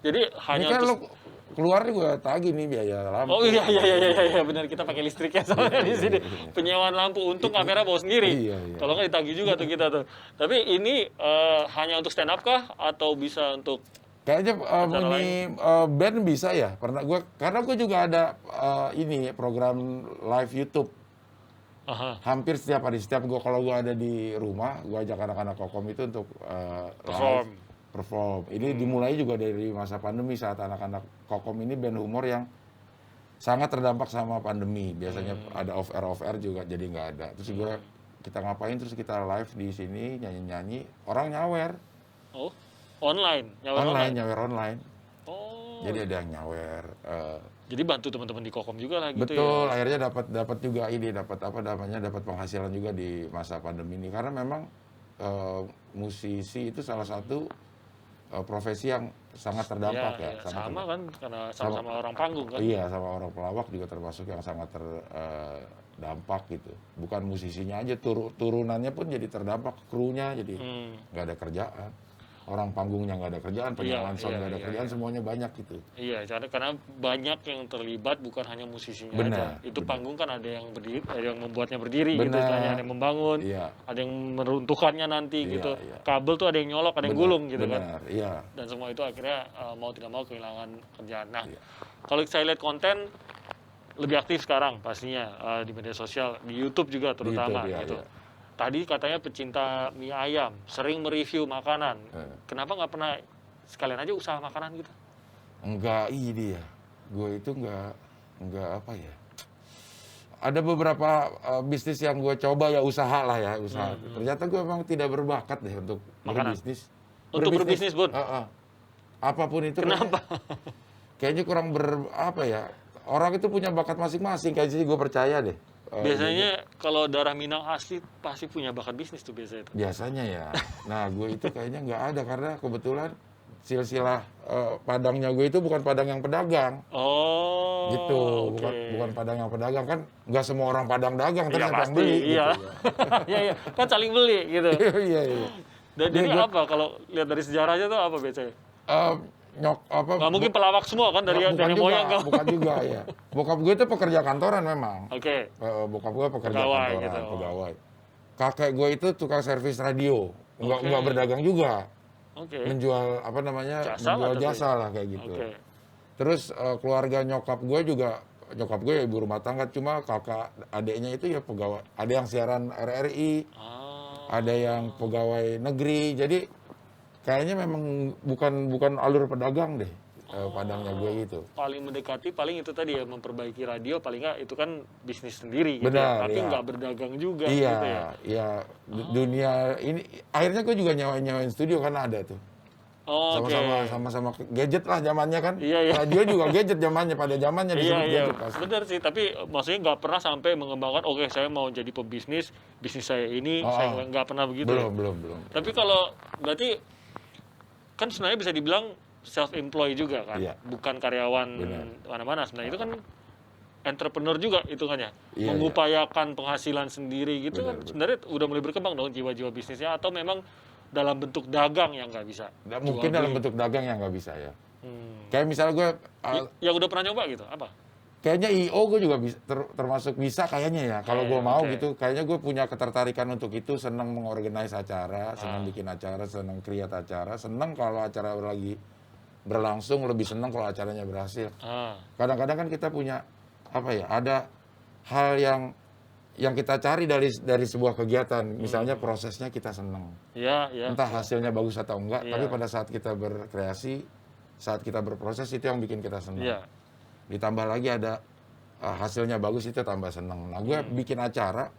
[SPEAKER 1] Jadi hanya
[SPEAKER 2] Ini kan
[SPEAKER 1] untuk
[SPEAKER 2] lo keluar juga tagih nih biaya lampu.
[SPEAKER 1] Oh iya benar, kita pakai listriknya soalnya di sini. Penyewaan lampu, untung kamera bawa sendiri.
[SPEAKER 2] Iya.
[SPEAKER 1] Kalau nggak ditagih juga tuh kita tuh. Tapi ini hanya untuk stand up kah atau bisa untuk
[SPEAKER 2] Kayaknya band bisa ya. Karena gue juga ada program live YouTube. Hampir setiap hari, kalau gue ada di rumah, gue ajak anak-anak Kokom itu untuk perform. Ini dimulai juga dari masa pandemi, saat anak-anak Kokom ini band humor yang sangat terdampak sama pandemi. Biasanya ada off air juga jadi nggak ada. Terus kita ngapain? Terus kita live di sini nyanyi, orang nyawer.
[SPEAKER 1] Oh, online, nyawer online. Oh.
[SPEAKER 2] Jadi ada yang nyawer.
[SPEAKER 1] Jadi bantu teman-teman di Kokom juga lah gitu.
[SPEAKER 2] Betul,
[SPEAKER 1] ya.
[SPEAKER 2] akhirnya dapat juga dapat penghasilan juga di masa pandemi ini, karena memang musisi itu salah satu profesi yang sangat terdampak ya.
[SPEAKER 1] Sama kan, karena sama-sama orang panggung kan.
[SPEAKER 2] Iya, sama orang pelawak juga termasuk yang sangat terdampak gitu. Bukan musisinya aja, turunannya pun jadi terdampak, krunya jadi nggak ada kerjaan. Orang panggungnya nggak ada kerjaan, penyalaan sound nggak ada kerjaan, semuanya banyak gitu.
[SPEAKER 1] Iya, karena banyak yang terlibat, bukan hanya musisinya aja. Itu panggung kan ada yang berdiri, ada yang membuatnya berdiri, gitu, ada yang membangun, ada yang meruntuhkannya nanti gitu. Kabel tuh ada yang nyolok, ada yang gulung gitu kan. Dan semua itu akhirnya mau tidak mau kehilangan kerjaan. Nah, kalau saya lihat konten lebih aktif sekarang pastinya di media sosial, di YouTube juga terutama gitu. Tadi katanya pecinta mie ayam, sering mereview makanan. Kenapa nggak pernah sekalian aja usaha makanan gitu?
[SPEAKER 2] Enggak, ini ya. Gue itu enggak apa ya. Ada beberapa bisnis yang gue coba ya, usaha. Ternyata gue memang tidak berbakat deh untuk berbisnis.
[SPEAKER 1] Untuk berbisnis, Bun?
[SPEAKER 2] Apapun itu.
[SPEAKER 1] Kenapa?
[SPEAKER 2] Kayaknya kurang orang itu punya bakat masing-masing, kayaknya sih gue percaya deh.
[SPEAKER 1] Biasanya kalau darah Minang asli pasti punya bakat bisnis tuh biasanya itu.
[SPEAKER 2] Biasanya ya. Nah, gue itu kayaknya nggak ada, karena kebetulan silsilah padangnya gue itu bukan padang yang pedagang.
[SPEAKER 1] Oh.
[SPEAKER 2] Gitu. Bukan padang yang pedagang, kan nggak semua orang padang dagang, terus yang beli.
[SPEAKER 1] Iya.
[SPEAKER 2] Gitu,
[SPEAKER 1] Iya. Kan saling beli gitu.
[SPEAKER 2] Iya.
[SPEAKER 1] Dan jadi apa kalau lihat dari sejarahnya tuh apa biasanya? Nggak mungkin pelawak semua kan dari moyang kau.
[SPEAKER 2] Bukan juga ya. Bokap gue itu pekerja kantoran memang.
[SPEAKER 1] Oke.
[SPEAKER 2] Bokap gue pekerja kantoran, pegawai. Kakek gue itu tukang servis radio, nggak berdagang juga. Menjual menjual jasa lah kayak gitu. Terus keluarga nyokap gue ibu rumah tangga, cuma kakak adiknya itu ya pegawai. Ada yang siaran RRI, ada yang pegawai negeri. Jadi kayaknya memang bukan alur pedagang deh, padangnya gue gitu.
[SPEAKER 1] Paling mendekati, paling itu tadi ya, memperbaiki radio, paling nggak itu kan bisnis sendiri gitu.
[SPEAKER 2] Benar,
[SPEAKER 1] tapi nggak berdagang juga
[SPEAKER 2] gitu
[SPEAKER 1] ya.
[SPEAKER 2] Iya, dunia ini, akhirnya gue juga nyawain studio, karena ada tuh. Sama-sama gadget lah zamannya kan. Radio juga gadget zamannya, pada zamannya disebut gadget pasti.
[SPEAKER 1] Benar sih, tapi maksudnya nggak pernah sampai mengembangkan, oke saya mau jadi pebisnis, bisnis saya ini, saya nggak pernah begitu.
[SPEAKER 2] Belum.
[SPEAKER 1] Tapi kalau berarti kan sebenarnya bisa dibilang self-employed juga kan, bukan karyawan mana-mana. Sebenarnya itu kan entrepreneur juga hitungannya, mengupayakan penghasilan sendiri gitu kan. Sebenarnya udah mulai berkembang dong jiwa-jiwa bisnisnya, atau memang dalam bentuk dagang yang nggak bisa?
[SPEAKER 2] Mungkin dalam bentuk dagang yang nggak bisa ya. Kayak misalnya gue...
[SPEAKER 1] yang udah pernah nyoba gitu, apa?
[SPEAKER 2] kayaknya IO gue juga bisa, termasuk bisa kayaknya ya. Kalau gue mau gitu, kayaknya gue punya ketertarikan untuk itu, senang mengorganize acara, senang bikin acara, senang create acara, senang kalau acara lagi berlangsung, lebih senang kalau acaranya berhasil. Kadang-kadang kan kita punya apa ya, ada hal yang kita cari dari sebuah kegiatan, misalnya prosesnya kita senang. Entah hasilnya bagus atau enggak, tapi pada saat kita berkreasi, saat kita berproses itu yang bikin kita senang. Ditambah lagi ada hasilnya bagus, itu tambah senang. Nah, gue bikin acara,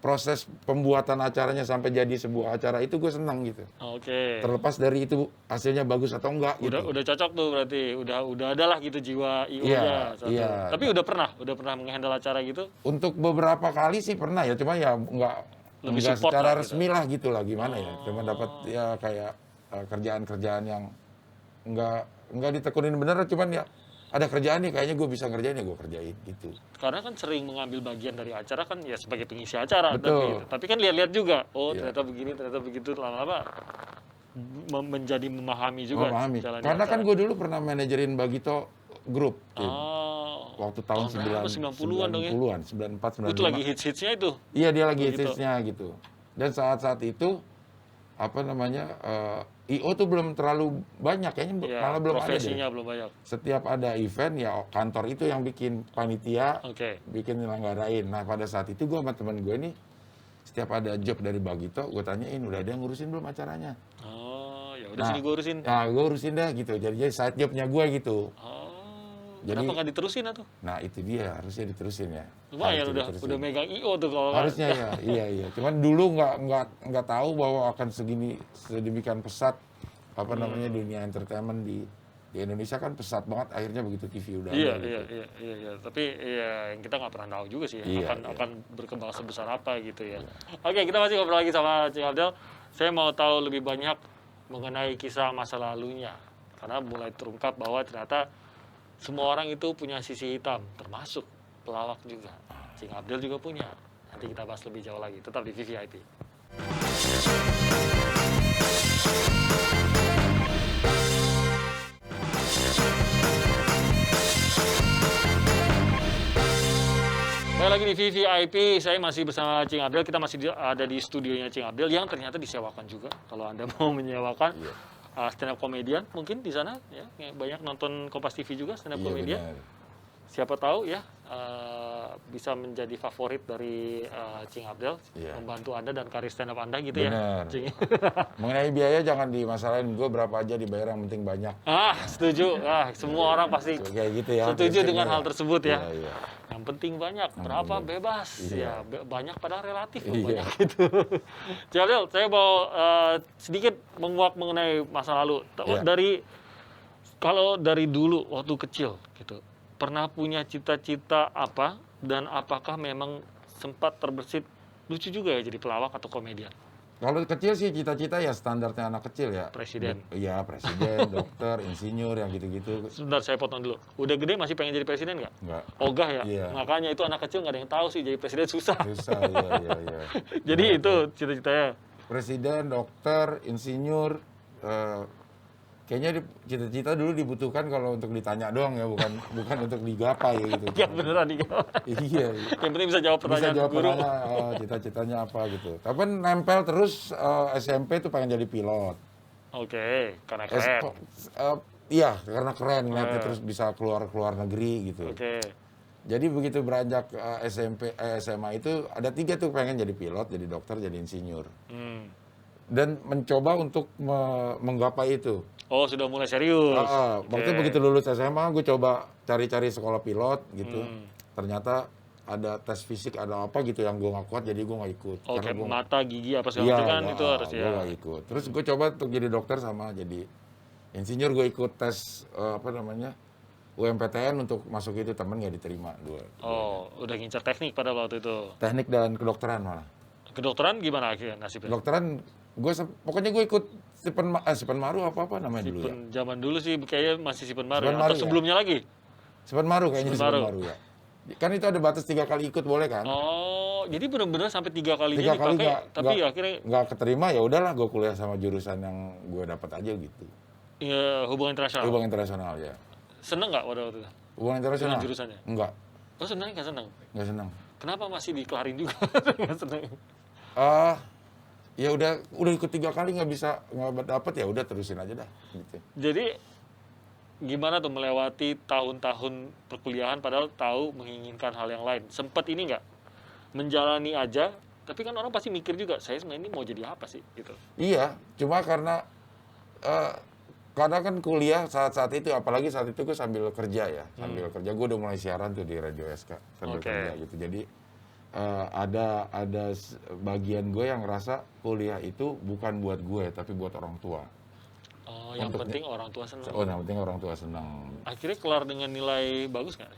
[SPEAKER 2] proses pembuatan acaranya sampai jadi sebuah acara itu gue senang gitu. Terlepas dari itu hasilnya bagus atau enggak gitu.
[SPEAKER 1] Udah cocok tuh berarti, udah ada lah gitu jiwa IO-nya. Tapi udah pernah menghandle acara gitu?
[SPEAKER 2] Untuk beberapa kali sih pernah ya, cuma ya enggak secara resmi lah gitu lah, gimana ya. Cuma dapat ya kayak kerjaan-kerjaan yang enggak ditekunin bener, cuman ya ada kerjaan nih kayaknya gue bisa ngerjain, ya gue kerjain gitu.
[SPEAKER 1] Karena kan sering mengambil bagian dari acara kan ya sebagai pengisi acara.
[SPEAKER 2] Betul.
[SPEAKER 1] Tapi kan lihat-lihat juga, ternyata begini, ternyata begitu, lama-lama menjadi memahami juga.
[SPEAKER 2] Karena kan gue dulu pernah manajerin Bagito Group. Waktu tahun
[SPEAKER 1] 90-an dong ya?
[SPEAKER 2] 94, 95.
[SPEAKER 1] Itu lagi hits-hitsnya itu?
[SPEAKER 2] Iya, dia lagi hits-hitsnya gitu. Dan saat-saat itu, IO tuh belum terlalu banyak, kayaknya malah belum ada deh.
[SPEAKER 1] Profesinya belum banyak.
[SPEAKER 2] Setiap ada event, ya kantor itu yang bikin panitia, bikin nyelenggarain. Nah, pada saat itu gue sama temen gue nih, setiap ada job dari Bagito, gue tanyain, udah ada yang ngurusin belum acaranya?
[SPEAKER 1] Ya udah sini gue urusin.
[SPEAKER 2] Nah, gue urusin dah gitu. Jadi side jobnya gue gitu.
[SPEAKER 1] Kenapa nggak diterusin atau?
[SPEAKER 2] Nah, itu dia, harusnya diterusin ya.
[SPEAKER 1] Lumayan udah megang IO tuh kalau
[SPEAKER 2] harusnya ya, iya. Cuman dulu nggak tahu bahwa akan sedemikian pesat dunia entertainment di Indonesia kan pesat banget, akhirnya begitu TV udah ada.
[SPEAKER 1] Iya. Tapi ya yang kita nggak pernah tahu juga sih akan berkembang sebesar apa gitu ya. Oke, kita masih ngobrol lagi sama Cing Abdel. Saya mau tahu lebih banyak mengenai kisah masa lalunya, karena mulai terungkap bahwa ternyata semua orang itu punya sisi hitam, termasuk pelawak juga. Cing Abdel juga punya. Nanti kita bahas lebih jauh lagi. Tetap di VVIP. Baik lagi di VVIP, saya masih bersama Cing Abdel. Kita masih ada di studionya Cing Abdel yang ternyata disewakan juga. Kalau Anda mau menyewakan stand up comedian mungkin di sana ya, banyak nonton Kompas TV juga stand up comedian. Siapa tahu ya bisa menjadi favorit dari Cing Abdel, membantu Anda dan karir stand up Anda gitu ya. Cing.
[SPEAKER 2] Mengenai biaya jangan dimasalahin, gue berapa aja dibayar yang penting banyak.
[SPEAKER 1] Setuju. Semua orang pasti
[SPEAKER 2] kayak gitu ya.
[SPEAKER 1] Setuju dengan hal tersebut ya.
[SPEAKER 2] Iya.
[SPEAKER 1] Yang penting banyak, berapa bebas. Ya, banyak padahal relatif banyak gitu. Cing Abdel, saya mau sedikit menguak mengenai masa lalu. Kalau dari dulu waktu kecil gitu, pernah punya cita-cita apa dan apakah memang sempat terbersit lucu juga ya jadi pelawak atau komedian?
[SPEAKER 2] Kalau kecil sih cita-cita ya standarnya anak kecil ya.
[SPEAKER 1] Presiden.
[SPEAKER 2] Iya, presiden, dokter, insinyur, yang gitu-gitu.
[SPEAKER 1] Sebentar, saya potong dulu. Udah gede masih pengen jadi presiden nggak?
[SPEAKER 2] Nggak.
[SPEAKER 1] Ogah ya?
[SPEAKER 2] Iya.
[SPEAKER 1] Makanya itu anak kecil nggak ada yang tahu sih jadi presiden susah.
[SPEAKER 2] Iya.
[SPEAKER 1] Jadi itu cita-citanya?
[SPEAKER 2] Presiden, dokter, insinyur, kayaknya cita-cita dulu dibutuhkan kalau untuk ditanya doang ya, bukan untuk digapai gitu.
[SPEAKER 1] Ya beneran digapai.
[SPEAKER 2] Iya.
[SPEAKER 1] Yang penting bisa jawab pertanyaan guru.
[SPEAKER 2] Cita-citanya apa gitu. Tapi nempel terus SMP tuh pengen jadi pilot.
[SPEAKER 1] Oke, karena keren.
[SPEAKER 2] Iya, karena keren ngeliatnya, terus bisa keluar negeri gitu.
[SPEAKER 1] Oke.
[SPEAKER 2] Jadi begitu beranjak SMA itu ada 3 tuh pengen jadi pilot, jadi dokter, jadi insinyur. Dan mencoba untuk menggapai itu.
[SPEAKER 1] Oh, sudah mulai serius.
[SPEAKER 2] Waktu begitu lulus SMA, gue coba cari-cari sekolah pilot gitu. Ternyata ada tes fisik, ada apa gitu yang gue nggak kuat, jadi gue nggak ikut.
[SPEAKER 1] Oke, mata, gigi apa segala macam kan itu harus ya.
[SPEAKER 2] Gue nggak ikut. Terus gue coba untuk jadi dokter sama jadi insinyur, gue ikut tes UMPTN untuk masuk itu, temen nggak diterima.
[SPEAKER 1] Udah ngincar teknik pada waktu itu.
[SPEAKER 2] Teknik dan kedokteran malah.
[SPEAKER 1] Kedokteran gimana akhirnya nasibnya?
[SPEAKER 2] Kedokteran pokoknya gue ikut Sipen Maru apa namanya dulu ya.
[SPEAKER 1] Zaman dulu sih kayaknya masih Sipen Maru.
[SPEAKER 2] Atau
[SPEAKER 1] sebelumnya lagi?
[SPEAKER 2] Sipen Maru kayaknya, Sipen Maru ya. Kan itu ada batas 3 kali ikut boleh kan?
[SPEAKER 1] Oh, jadi benar-benar sampai 3 kalinya dipakai, tapi akhirnya
[SPEAKER 2] nggak keterima, ya udahlah gue kuliah sama jurusan yang gue dapat aja gitu.
[SPEAKER 1] Iya, hubungan internasional.
[SPEAKER 2] Hubungan internasional ya.
[SPEAKER 1] Seneng nggak pada waktu itu?
[SPEAKER 2] Hubungan internasional?
[SPEAKER 1] Dengan jurusannya?
[SPEAKER 2] Enggak.
[SPEAKER 1] Oh sebenarnya nggak senang?
[SPEAKER 2] Nggak senang.
[SPEAKER 1] Kenapa masih dikelarin juga? Nggak senang.
[SPEAKER 2] Ya udah ikut 3 kali nggak dapet, ya udah terusin aja dah. Gitu.
[SPEAKER 1] Jadi gimana tuh melewati tahun-tahun perkuliahan padahal tahu menginginkan hal yang lain? Sempat ini nggak menjalani aja? Tapi kan orang pasti mikir juga, saya sebenarnya ini mau jadi apa sih? Gitu.
[SPEAKER 2] Iya, cuma karena kan kuliah saat itu, apalagi saat itu gue sambil kerja ya, gue udah mulai siaran tuh di Radio SK sambil kerja gitu. Jadi ada bagian gue yang ngerasa kuliah itu bukan buat gue, tapi buat orang tua.
[SPEAKER 1] Oh, yang penting orang tua senang.
[SPEAKER 2] Oh, yang penting orang tua senang.
[SPEAKER 1] Akhirnya kelar dengan nilai bagus nggak?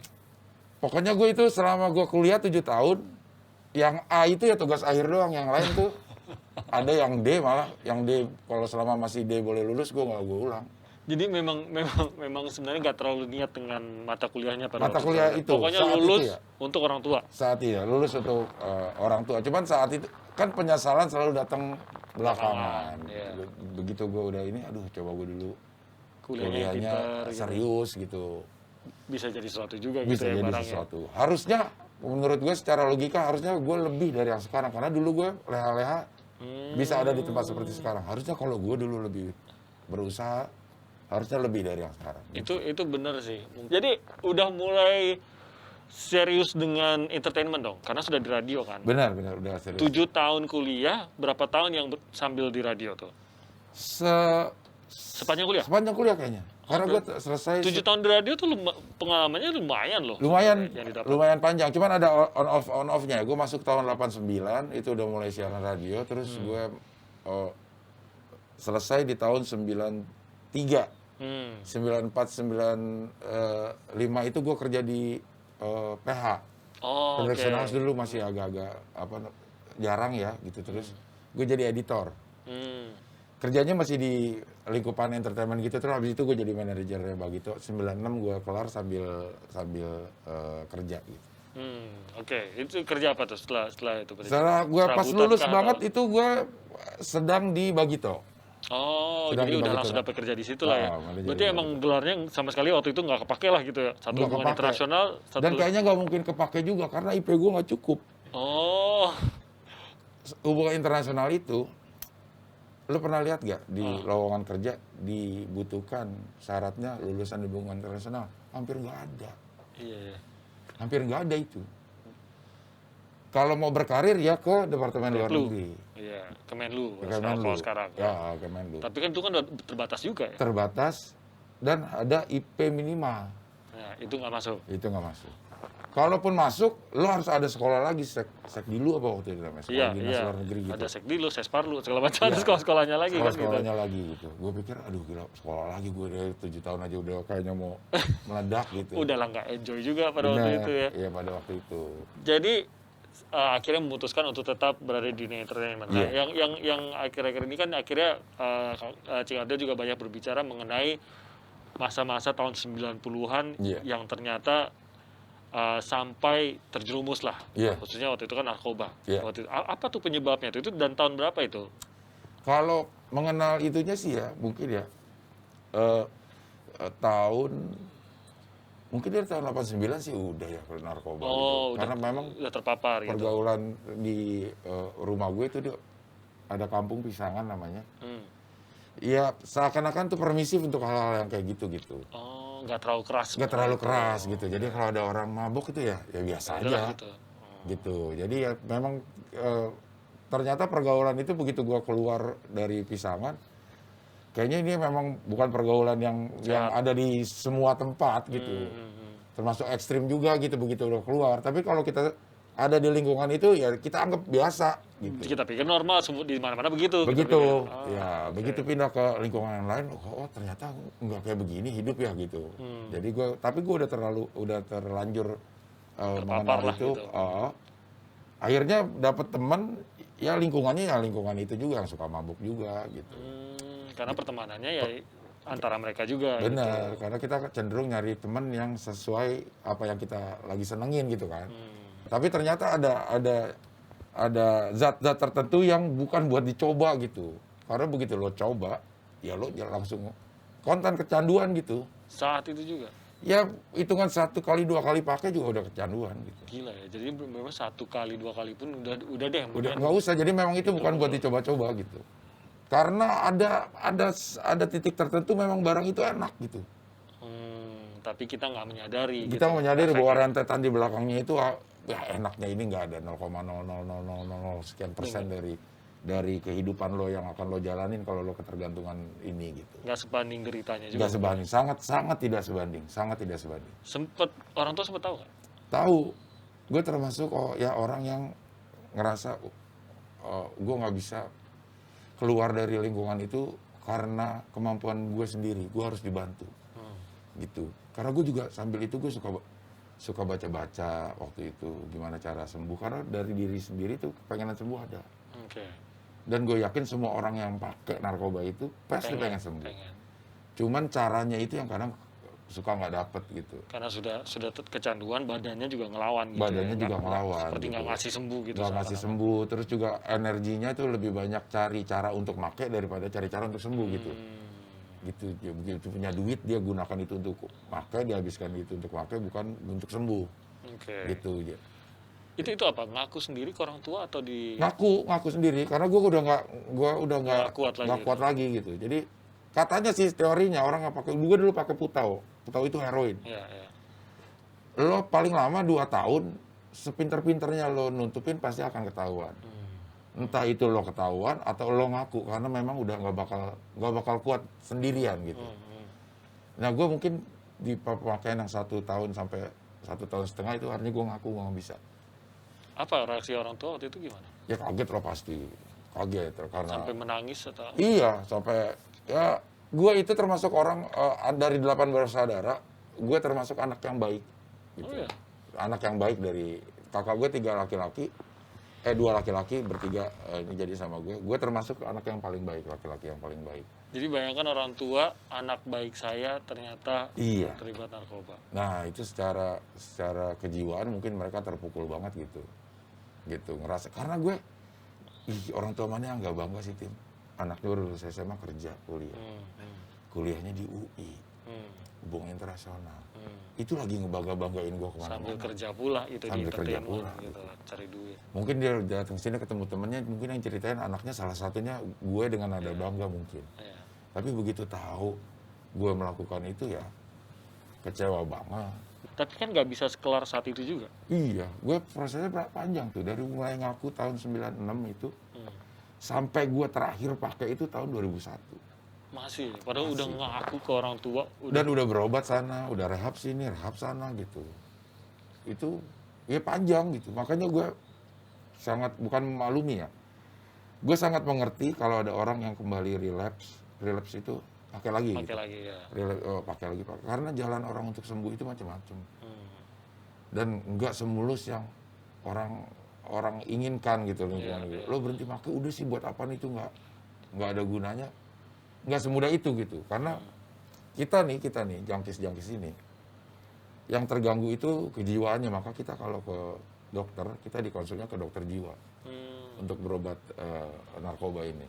[SPEAKER 2] Pokoknya gue itu selama gue kuliah 7 tahun, yang A itu ya tugas akhir doang, yang lain tuh ada yang D malah, yang D kalau selama masih D boleh lulus gue ulang.
[SPEAKER 1] Jadi memang sebenarnya nggak terlalu niat dengan mata kuliahnya pada
[SPEAKER 2] Mata
[SPEAKER 1] waktu
[SPEAKER 2] kuliah
[SPEAKER 1] itu.
[SPEAKER 2] itu,
[SPEAKER 1] Pokoknya
[SPEAKER 2] saat
[SPEAKER 1] lulus
[SPEAKER 2] itu ya.
[SPEAKER 1] untuk orang tua.
[SPEAKER 2] Saat itu ya, lulus untuk orang tua. Cuman saat itu kan penyesalan selalu datang belakangan.
[SPEAKER 1] Iya.
[SPEAKER 2] Begitu gue udah ini, aduh coba gue dulu
[SPEAKER 1] Kuliahnya yang
[SPEAKER 2] kuliahnya
[SPEAKER 1] pintar,
[SPEAKER 2] serius gitu.
[SPEAKER 1] Bisa jadi sesuatu juga
[SPEAKER 2] Bisa
[SPEAKER 1] gitu ya
[SPEAKER 2] jadi
[SPEAKER 1] barangnya.
[SPEAKER 2] sesuatu. Harusnya menurut gue secara logika harusnya gue lebih dari yang sekarang, karena dulu gue leha-leha bisa ada di tempat seperti sekarang. Harusnya kalau gue dulu lebih berusaha, harusnya lebih dari yang sekarang.
[SPEAKER 1] Itu benar sih. Jadi udah mulai serius dengan entertainment dong, karena sudah di radio kan.
[SPEAKER 2] Benar udah serius.
[SPEAKER 1] 7 tahun kuliah, berapa tahun yang sambil di radio tuh? Sepanjang kuliah?
[SPEAKER 2] Sepanjang kuliah kayaknya. Karena gue selesai
[SPEAKER 1] 7 tahun di radio tuh pengalamannya lumayan loh. Yang didapat.
[SPEAKER 2] lumayan panjang. Cuman ada on off-nya. Gue masuk tahun 89, itu udah mulai siaran radio. Terus gue selesai di tahun 93. 94, 95 itu gue kerja di PH.
[SPEAKER 1] Oh,
[SPEAKER 2] Production
[SPEAKER 1] oke.
[SPEAKER 2] House dulu masih agak-agak jarang ya gitu. Terus gue jadi editor. Kerjanya masih di lingkupan entertainment gitu, terus habis itu gue jadi manajernya Bagito. 96 gue kelar sambil kerja gitu.
[SPEAKER 1] Oke. Itu kerja apa tuh setelah itu?
[SPEAKER 2] Setelah gue pas
[SPEAKER 1] Serabutan
[SPEAKER 2] lulus
[SPEAKER 1] kah
[SPEAKER 2] banget
[SPEAKER 1] atau?
[SPEAKER 2] itu gue sedang di Bagito.
[SPEAKER 1] Oh,
[SPEAKER 2] Sedang
[SPEAKER 1] jadi udah
[SPEAKER 2] dibagi
[SPEAKER 1] langsung
[SPEAKER 2] tuh.
[SPEAKER 1] dapat kerja di situ lah ya.
[SPEAKER 2] Manajer
[SPEAKER 1] Berarti
[SPEAKER 2] di
[SPEAKER 1] emang gelarnya sama sekali waktu itu nggak kepake lah gitu ya. Satu
[SPEAKER 2] Nggak
[SPEAKER 1] hubungan
[SPEAKER 2] kepake.
[SPEAKER 1] internasional, satu.
[SPEAKER 2] Dan kayaknya nggak mungkin kepake juga karena IP gue nggak cukup.
[SPEAKER 1] Oh,
[SPEAKER 2] Hubungan internasional itu, lo pernah lihat gak di lowongan kerja dibutuhkan syaratnya lulusan hubungan internasional? Hampir nggak ada.
[SPEAKER 1] iya.
[SPEAKER 2] Hampir nggak ada itu. Kalau mau berkarir ya ke Departemen Luar
[SPEAKER 1] Kemenlu.
[SPEAKER 2] Negeri.
[SPEAKER 1] Iya, Kemenlu.
[SPEAKER 2] Kemenlu.
[SPEAKER 1] Kalau sekarang.
[SPEAKER 2] Ya, Kemenlu.
[SPEAKER 1] Tapi kan itu kan udah terbatas juga ya.
[SPEAKER 2] Terbatas dan ada IP minimal.
[SPEAKER 1] Nah, itu nggak masuk.
[SPEAKER 2] Itu nggak masuk. Kalaupun masuk, lo harus ada sekolah lagi, sekdilu apa waktu itu namanya? Sekolah Dinas
[SPEAKER 1] Iya.
[SPEAKER 2] Luar Negeri gitu.
[SPEAKER 1] Ada sekdilu, sesparlu, segala macam.
[SPEAKER 2] Iya.
[SPEAKER 1] Ada sekolah-sekolahnya lagi kan gitu.
[SPEAKER 2] Sekolahnya lagi gitu. Gue pikir, aduh gila, sekolah lagi gue dari 7 tahun aja udah kayaknya mau meledak gitu.
[SPEAKER 1] Udah lah nggak enjoy juga pada waktu
[SPEAKER 2] Bener.
[SPEAKER 1] itu ya.
[SPEAKER 2] Iya, pada waktu itu.
[SPEAKER 1] Jadi akhirnya memutuskan untuk tetap berada di dunia entertainment. Nah,
[SPEAKER 2] Iya.
[SPEAKER 1] yang akhir-akhir ini kan akhirnya Cing Arda juga banyak berbicara mengenai masa-masa tahun 90-an
[SPEAKER 2] Iya.
[SPEAKER 1] yang ternyata sampai terjerumus lah.
[SPEAKER 2] Iya.
[SPEAKER 1] Khususnya waktu itu kan narkoba.
[SPEAKER 2] Iya.
[SPEAKER 1] Waktu itu, apa tuh penyebabnya itu dan tahun berapa itu?
[SPEAKER 2] Kalau mengenal itunya sih ya, mungkin ya, mungkin dari tahun 89 sih udah ya ke narkoba gitu. Karena memang
[SPEAKER 1] udah terpapar gitu.
[SPEAKER 2] pergaulan di rumah gue itu ada kampung Pisangan namanya. Ya seakan-akan tuh permisif untuk hal-hal yang kayak gitu.
[SPEAKER 1] Oh, nggak terlalu keras.
[SPEAKER 2] Nggak terlalu keras gitu. Jadi kalau ada orang mabuk itu ya biasa aja.
[SPEAKER 1] Gitu.
[SPEAKER 2] Gitu. Jadi ya memang ternyata pergaulan itu begitu gua keluar dari Pisangan, kayaknya ini memang bukan pergaulan yang ada di semua tempat gitu. Termasuk ekstrim juga gitu begitu udah keluar. Tapi kalau kita ada di lingkungan itu ya kita anggap biasa gitu.
[SPEAKER 1] Kita pikir normal, di mana-mana begitu.
[SPEAKER 2] Begitu.
[SPEAKER 1] Okay.
[SPEAKER 2] Begitu pindah ke lingkungan yang lain, oh ternyata nggak kayak begini hidup ya gitu. Jadi tapi gue udah terlanjur mengenal itu.
[SPEAKER 1] Gitu.
[SPEAKER 2] Akhirnya dapat teman ya lingkungan itu juga yang suka mabuk juga gitu.
[SPEAKER 1] Karena pertemanannya ya antara mereka juga.
[SPEAKER 2] Benar,
[SPEAKER 1] gitu.
[SPEAKER 2] karena kita cenderung nyari teman yang sesuai apa yang kita lagi senengin gitu kan. Tapi ternyata ada zat-zat tertentu yang bukan buat dicoba gitu. Karena begitu lo coba, ya lo langsung kontan kecanduan gitu.
[SPEAKER 1] Saat itu juga.
[SPEAKER 2] Ya hitungan 1 kali 2 kali pakai juga udah kecanduan gitu.
[SPEAKER 1] Gila ya, jadi memang 1 kali 2 kali pun udah deh.
[SPEAKER 2] Udah
[SPEAKER 1] mendingan
[SPEAKER 2] nggak usah, jadi memang itu bukan buat dicoba-coba gitu. Karena ada titik tertentu memang barang itu enak gitu.
[SPEAKER 1] Tapi kita nggak menyadari
[SPEAKER 2] Kita
[SPEAKER 1] gitu,
[SPEAKER 2] menyadari bahwa
[SPEAKER 1] efeknya.
[SPEAKER 2] rentetan di belakangnya itu ya enaknya ini nggak ada 0,00000 sekian persen dari kehidupan lo yang akan lo jalanin kalau lo ketergantungan ini gitu.
[SPEAKER 1] Nggak sebanding deritanya juga.
[SPEAKER 2] Nggak sebanding, sangat tidak sebanding, sangat tidak sebanding.
[SPEAKER 1] Orang tua sempet tahu nggak?
[SPEAKER 2] Tahu, gue termasuk ya orang yang ngerasa gue nggak bisa keluar dari lingkungan itu karena kemampuan gue sendiri, gue harus dibantu gitu. Karena gue juga sambil itu gue suka baca-baca waktu itu gimana cara sembuh, karena dari diri sendiri tuh kepengenan sembuh ada.
[SPEAKER 1] Oke.
[SPEAKER 2] Dan gue yakin semua orang yang pakai narkoba itu pasti pengen sembuh.
[SPEAKER 1] Pengen.
[SPEAKER 2] Cuman caranya itu yang kadang suka nggak dapet gitu.
[SPEAKER 1] Karena sudah kecanduan, badannya juga ngelawan gitu.
[SPEAKER 2] Badannya juga ngelawan.
[SPEAKER 1] Seperti nggak
[SPEAKER 2] gitu.
[SPEAKER 1] ngasih sembuh gitu.
[SPEAKER 2] Nggak ngasih sembuh, terus juga energinya itu lebih banyak cari cara untuk make daripada cari cara untuk sembuh gitu. Gitu, dia begitu punya duit dia gunakan itu untuk pakai, dihabiskan itu untuk pakai, bukan untuk sembuh.
[SPEAKER 1] Oke.
[SPEAKER 2] Gitu ya.
[SPEAKER 1] Itu apa? Ngaku sendiri ke orang tua atau di
[SPEAKER 2] Ngaku sendiri karena gue udah nggak kuat lagi gitu. Jadi katanya sih teorinya orang nggak pakai, gue dulu pakai putau itu heroin.
[SPEAKER 1] Ya, ya.
[SPEAKER 2] Lo paling lama 2 tahun, sepinter-pinternya lo nutupin pasti akan ketahuan. Entah itu lo ketahuan atau lo ngaku karena memang udah nggak bakal kuat sendirian gitu. Nah gue mungkin di pemakaian yang 1 tahun sampai 1,5 tahun itu artinya gue ngaku gue nggak bisa.
[SPEAKER 1] Apa reaksi orang tua waktu itu gimana?
[SPEAKER 2] Ya kaget lo pasti, kaget karena
[SPEAKER 1] Sampai menangis atau?
[SPEAKER 2] iya sampai ya gue itu termasuk orang dari 8 bersaudara, gue termasuk anak yang baik. Gitu.
[SPEAKER 1] Oh ya.
[SPEAKER 2] Anak yang baik dari kakak gue 3 laki-laki. 2 laki-laki bertiga ini jadi sama gue termasuk anak yang paling baik, laki-laki yang paling baik.
[SPEAKER 1] Jadi bayangkan orang tua, anak baik saya ternyata terlibat narkoba.
[SPEAKER 2] Nah itu secara kejiwaan mungkin mereka terpukul banget gitu ngerasa, karena gue orang tua mana yang nggak bangga sih Tim, anaknya baru lulus SMA kerja kuliahnya di UI, hubungan internasional. Itu lagi ngebangga-banggain gue kemana-mana.
[SPEAKER 1] Sambil kerja pula itu,
[SPEAKER 2] sambil kerja pula
[SPEAKER 1] gitu, cari duit.
[SPEAKER 2] Mungkin dia datang sini ketemu temennya, mungkin yang ceritain anaknya salah satunya gue dengan nada bangga mungkin. Tapi begitu tahu gue melakukan itu ya kecewa banget.
[SPEAKER 1] Tapi kan nggak bisa sekelar saat itu juga.
[SPEAKER 2] Iya, gue prosesnya panjang tuh, dari mulai ngaku tahun 96 itu sampai gue terakhir pakai itu tahun 2001.
[SPEAKER 1] Masih, padahal udah ngaku ke orang tua.
[SPEAKER 2] Dan udah berobat sana, udah rehab sini, rehab sana gitu. Itu ya panjang gitu. Makanya gue sangat, bukan memaklumi ya, gue sangat mengerti kalau ada orang yang kembali relapse itu pakai lagi.
[SPEAKER 1] Ya.
[SPEAKER 2] Pakai lagi. Karena jalan orang untuk sembuh itu macam-macam. Dan nggak semulus yang orang inginkan gitu loh. Lo berhenti pakai, udah sih buat apa nih, itu nggak ada gunanya. Nggak semudah itu gitu, karena kita nih jangkis ini yang terganggu itu kejiwaannya, maka kita kalau ke dokter, kita dikonsulnya ke dokter jiwa untuk berobat narkoba ini.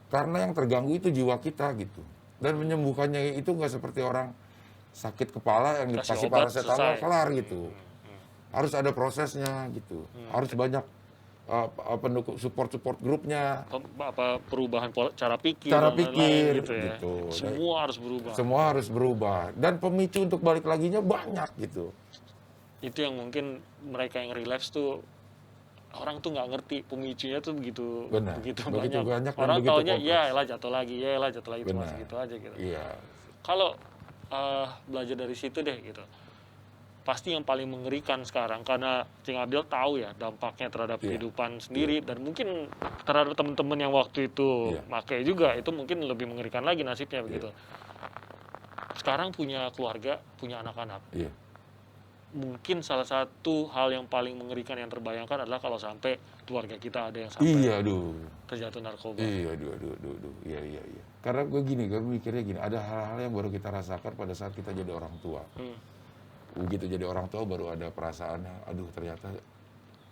[SPEAKER 2] Karena yang terganggu itu jiwa kita gitu, dan menyembuhkannya itu nggak seperti orang sakit kepala yang dikasih paracetamol kelar gitu. Harus ada prosesnya gitu, harus banyak pendukung support grupnya,
[SPEAKER 1] perubahan cara pikir gitu ya. Semua
[SPEAKER 2] harus berubah dan pemicu untuk balik laginya banyak gitu.
[SPEAKER 1] Itu yang mungkin mereka yang relapse tuh, orang tuh nggak ngerti pemicunya tuh begitu banyak. Orang taunya ya elah jatuh lagi itu masih gitu aja gitu.
[SPEAKER 2] Iya.
[SPEAKER 1] Kalau belajar dari situ deh gitu, pasti yang paling mengerikan sekarang, karena Cing Abdel tahu ya dampaknya terhadap kehidupan sendiri, dan mungkin terhadap teman-teman yang waktu itu pakai juga, itu mungkin lebih mengerikan lagi nasibnya begitu. Sekarang punya keluarga, punya anak-anak. Mungkin salah satu hal yang paling mengerikan yang terbayangkan adalah kalau sampai keluarga kita ada yang sampai terjatuh narkoba.
[SPEAKER 2] Iya. Karena gue mikirnya gini, ada hal-hal yang baru kita rasakan pada saat kita jadi orang tua. Begitu jadi orang tua baru ada perasaannya, aduh ternyata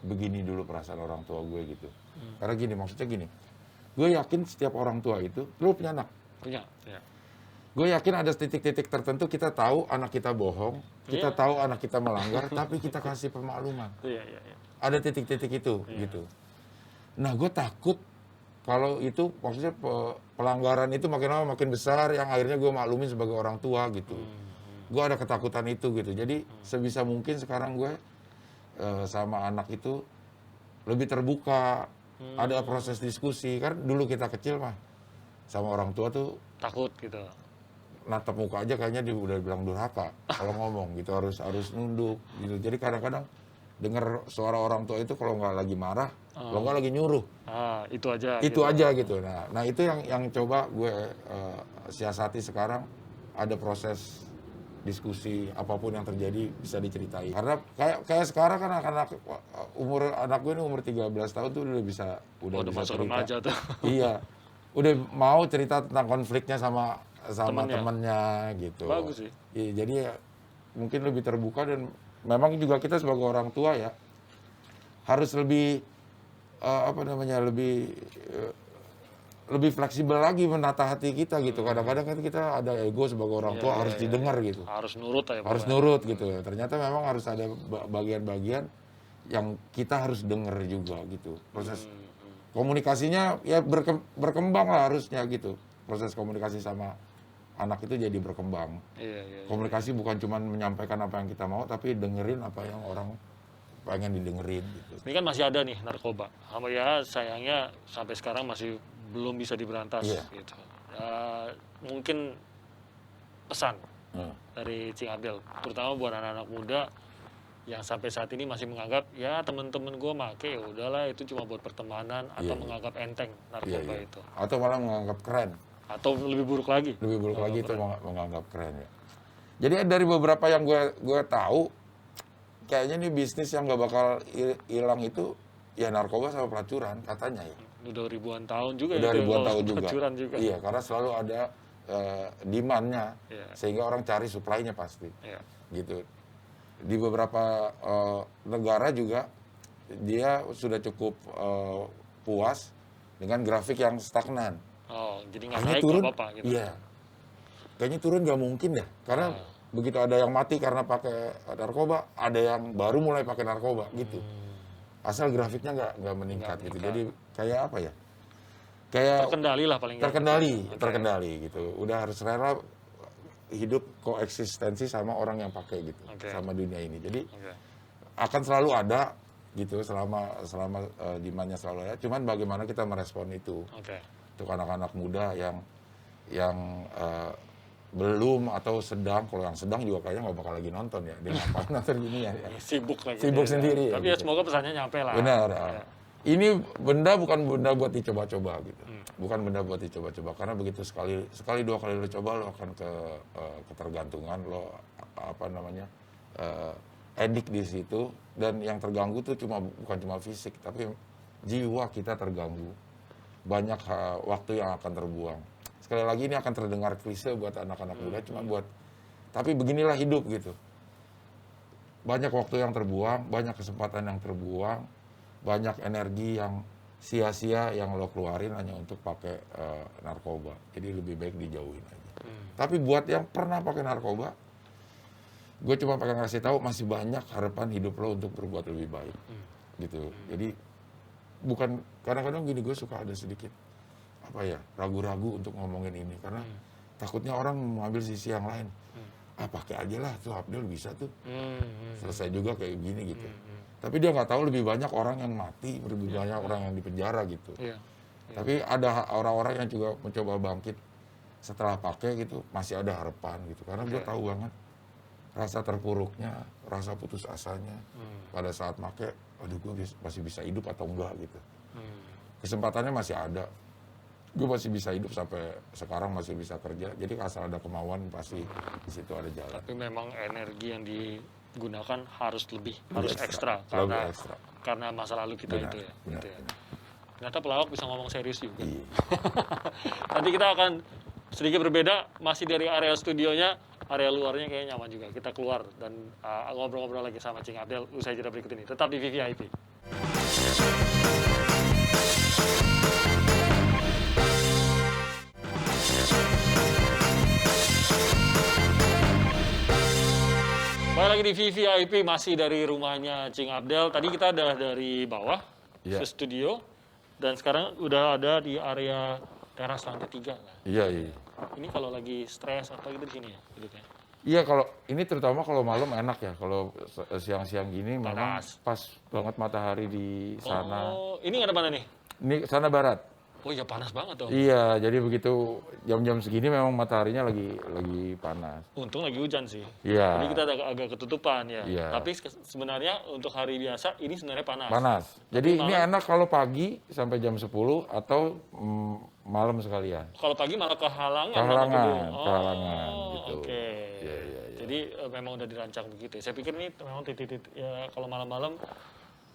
[SPEAKER 2] begini dulu perasaan orang tua gue gitu. Karena maksudnya gini, gue yakin setiap orang tua itu, lo punya anak?
[SPEAKER 1] Punya, ya.
[SPEAKER 2] Gue yakin ada titik-titik tertentu kita tahu anak kita bohong, kita tahu anak kita melanggar, tapi kita kasih pemakluman.
[SPEAKER 1] Iya.
[SPEAKER 2] Ada titik-titik itu, gitu. Nah, gue takut kalau itu maksudnya pelanggaran itu makin lama makin besar, yang akhirnya gue maklumin sebagai orang tua gitu. Gue ada ketakutan itu gitu. Jadi sebisa mungkin sekarang gue sama anak itu lebih terbuka, ada proses diskusi. Kan dulu kita kecil mah sama orang tua tuh
[SPEAKER 1] Takut gitu.
[SPEAKER 2] natap muka aja kayaknya dia udah bilang durhaka kalau ngomong gitu, harus nunduk gitu. Jadi kadang-kadang dengar suara orang tua itu kalau nggak lagi marah, kalau nggak lagi nyuruh.
[SPEAKER 1] Itu aja.
[SPEAKER 2] Itu aja gitu. Nah itu yang coba gue siasati sekarang, ada proses diskusi apapun yang terjadi bisa diceritain. Karena kayak sekarang kan anak umur anak gue ini umur 13 tahun tuh udah bisa
[SPEAKER 1] masuk
[SPEAKER 2] cerita.
[SPEAKER 1] remaja tuh.
[SPEAKER 2] Iya. Udah mau cerita tentang konfliknya sama temennya gitu.
[SPEAKER 1] Bagus sih.
[SPEAKER 2] Iya, jadi ya, mungkin lebih terbuka, dan memang juga kita sebagai orang tua ya harus lebih lebih fleksibel lagi menata hati kita gitu. Kadang-kadang kan kita ada ego sebagai orang tua, harus didengar gitu.
[SPEAKER 1] Harus nurut ya.
[SPEAKER 2] Harus nurut gitu. Ternyata memang harus ada bagian-bagian yang kita harus dengar juga gitu. Proses komunikasinya ya berkembang lah harusnya gitu. Proses komunikasi sama anak itu jadi berkembang. Komunikasi bukan cuma menyampaikan apa yang kita mau, tapi dengerin apa yang orang pengen didengerin gitu.
[SPEAKER 1] Ini kan masih ada nih narkoba. Ya sayangnya sampai sekarang masih belum bisa diberantas gitu. Mungkin pesan dari Cing Abdel, terutama buat anak-anak muda yang sampai saat ini masih menganggap ya temen-temen gue make ya udahlah itu cuma buat pertemanan, atau menganggap enteng narkoba itu,
[SPEAKER 2] atau malah menganggap keren,
[SPEAKER 1] atau lebih buruk lagi
[SPEAKER 2] itu menganggap keren ya. Jadi dari beberapa yang gue tahu, kayaknya nih bisnis yang gak bakal hilang itu ya narkoba sama pelacuran katanya ya.
[SPEAKER 1] Udah ribuan tahun juga.
[SPEAKER 2] Udah ribuan tahun juga.
[SPEAKER 1] Pelacuran juga.
[SPEAKER 2] Iya, karena selalu ada demand-nya, sehingga orang cari supply-nya pasti. Gitu. Di beberapa negara juga dia sudah cukup puas dengan grafik yang stagnan.
[SPEAKER 1] Jadi nggak naik nggak apa-apa gitu.
[SPEAKER 2] Iya. Kayaknya turun nggak mungkin deh, karena begitu ada yang mati karena pakai narkoba, ada yang baru mulai pakai narkoba gitu. Asal grafiknya nggak meningkat gitu. Jadi kayak apa ya? Kayak
[SPEAKER 1] terkendali lah paling nggak.
[SPEAKER 2] Terkendali gitu. Udah harus rela hidup koeksistensi sama orang yang pakai gitu, sama dunia ini. Jadi akan selalu ada gitu selama demand-nya selalu ada. Cuman bagaimana kita merespon itu. Untuk anak-anak muda yang belum atau sedang, kalau yang sedang juga kayaknya nggak bakal lagi nonton ya. Dia ngapain nonton gini ya.
[SPEAKER 1] Sibuk lagi.
[SPEAKER 2] Sibuk sendiri.
[SPEAKER 1] Tapi ya semoga pesannya nyampe lah.
[SPEAKER 2] Benar. Ini bukan benda buat dicoba-coba gitu. Bukan benda buat dicoba-coba, karena begitu sekali dua kali lo coba, lo akan ketergantungan, lo edik di situ, dan yang terganggu tuh bukan cuma fisik, tapi jiwa kita terganggu. Banyak waktu yang akan terbuang. Sekali lagi ini akan terdengar klise buat anak-anak muda, tapi beginilah hidup gitu. Banyak waktu yang terbuang, banyak kesempatan yang terbuang, banyak energi yang sia-sia yang lo keluarin hanya untuk pakai narkoba. Jadi lebih baik dijauhin aja. Tapi buat yang pernah pakai narkoba, gue cuma pengen ngasih tahu masih banyak harapan hidup lo untuk berbuat lebih baik. Gitu. Jadi bukan, kadang-kadang gini, gue suka ada sedikit ragu-ragu untuk ngomongin ini, karena takutnya orang mengambil sisi yang lain. Pakai aja lah tuh, Abdel bisa tuh, selesai juga kayak gini gitu. Tapi dia nggak tahu lebih banyak orang yang mati, lebih banyak orang yang dipenjara gitu. Tapi ada orang-orang yang juga mencoba bangkit setelah pakai gitu, masih ada harapan gitu. Karena gue tahu banget rasa terpuruknya, rasa putus asanya pada saat pakai, aduh gue masih bisa hidup atau enggak gitu. Kesempatannya masih ada. Gue masih bisa hidup sampai sekarang, masih bisa kerja. Jadi asal ada kemauan pasti di situ ada jalan.
[SPEAKER 1] Tapi memang energi yang digunakan harus ekstra karena masa lalu kita itu ya. Ternyata pelawak bisa ngomong serius juga. Nanti kita akan sedikit berbeda, masih dari area studionya, area luarnya kayaknya nyaman juga. Kita keluar dan ngobrol-ngobrol lagi sama Cing Abdel usai jeda berikut ini. Tetap di VVIP. Balik lagi di VVIP, masih dari rumahnya Cing Abdel. Tadi kita ada dari bawah ke studio, dan sekarang udah ada di area teras lantai 3.
[SPEAKER 2] Iya.
[SPEAKER 1] Ini kalau lagi stres apa gitu di sini ya duduknya?
[SPEAKER 2] Iya, kalau ini terutama kalau malam enak ya. Kalau siang-siang gini memang
[SPEAKER 1] Panas.
[SPEAKER 2] pas banget matahari di sana.
[SPEAKER 1] Oh, ini nggak ada mana nih?
[SPEAKER 2] Ini sana barat.
[SPEAKER 1] Oh iya, panas banget dong.
[SPEAKER 2] Iya, jadi begitu jam-jam segini memang mataharinya lagi panas.
[SPEAKER 1] Untung lagi hujan sih.
[SPEAKER 2] Iya.
[SPEAKER 1] Jadi kita agak ketutupan ya.
[SPEAKER 2] Iya.
[SPEAKER 1] Tapi sebenarnya untuk hari biasa ini sebenarnya panas.
[SPEAKER 2] Panas. Jadi
[SPEAKER 1] Tapi
[SPEAKER 2] ini enak kalau pagi sampai jam 10 atau malam sekalian.
[SPEAKER 1] Kalau pagi malah kehalangan.
[SPEAKER 2] Kehalangan gitu.
[SPEAKER 1] Oke.
[SPEAKER 2] Iya.
[SPEAKER 1] Jadi memang udah dirancang begitu. Saya pikir ini memang titik-titik ya, kalau malam-malam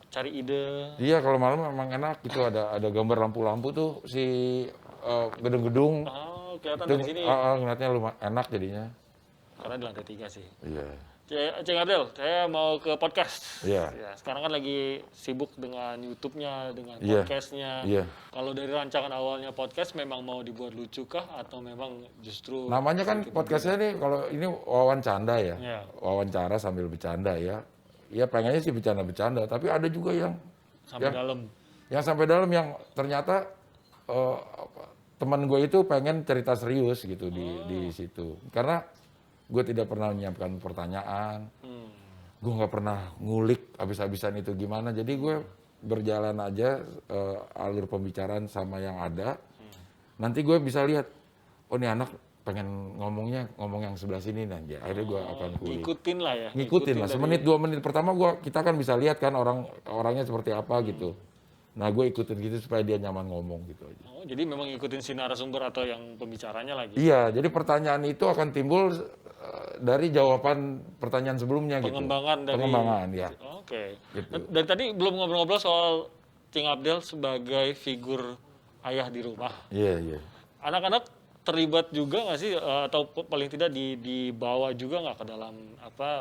[SPEAKER 1] cari ide.
[SPEAKER 2] Iya, kalau malam memang enak gitu, ada gambar lampu-lampu tuh si gedung-gedung.
[SPEAKER 1] Oh, kelihatan
[SPEAKER 2] Itu
[SPEAKER 1] dari sini.
[SPEAKER 2] ngeliatnya lumayan enak jadinya.
[SPEAKER 1] Karena di lantai 3 sih.
[SPEAKER 2] Iya.
[SPEAKER 1] Cing Abdel, saya mau ke podcast.
[SPEAKER 2] Iya.
[SPEAKER 1] Ya, sekarang kan lagi sibuk dengan YouTube-nya, dengan
[SPEAKER 2] Iya.
[SPEAKER 1] podcast-nya.
[SPEAKER 2] Iya.
[SPEAKER 1] Kalau dari rancangan awalnya podcast memang mau dibuat lucu kah atau memang justru
[SPEAKER 2] Namanya kan podcastnya nih, kalau ini wawancara ya.
[SPEAKER 1] Iya.
[SPEAKER 2] Wawancara sambil bercanda ya. Ya pengennya sih bercanda-bercanda, tapi ada juga yang
[SPEAKER 1] sampai dalam?
[SPEAKER 2] sampai dalam, yang ternyata teman gue itu pengen cerita serius gitu di situ. Karena gue tidak pernah menyiapkan pertanyaan, gue nggak pernah ngulik habis-habisan itu gimana. Jadi gue berjalan aja alur pembicaraan sama yang ada. Nanti gue bisa lihat, oh ini anak pengen ngomong yang sebelah sini nanti. Akhirnya gue akan kulik.
[SPEAKER 1] Ngikutin lah ya.
[SPEAKER 2] Ngikutin lah. Semenit 2 menit pertama kita kan bisa lihat kan orangnya seperti apa gitu. Nah gue ikutin gitu supaya dia nyaman ngomong gitu aja.
[SPEAKER 1] Oh, jadi memang ngikutin si narasumber atau yang pembicaranya lagi?
[SPEAKER 2] Iya, jadi pertanyaan itu akan timbul dari jawaban pertanyaan sebelumnya gitu. Pengembangan ya.
[SPEAKER 1] Oke.
[SPEAKER 2] Gitu.
[SPEAKER 1] Dari tadi belum ngobrol-ngobrol soal Cing Abdel sebagai figur ayah di rumah.
[SPEAKER 2] Iya.
[SPEAKER 1] Anak-anak terlibat juga nggak sih, atau paling tidak dibawa juga nggak ke dalam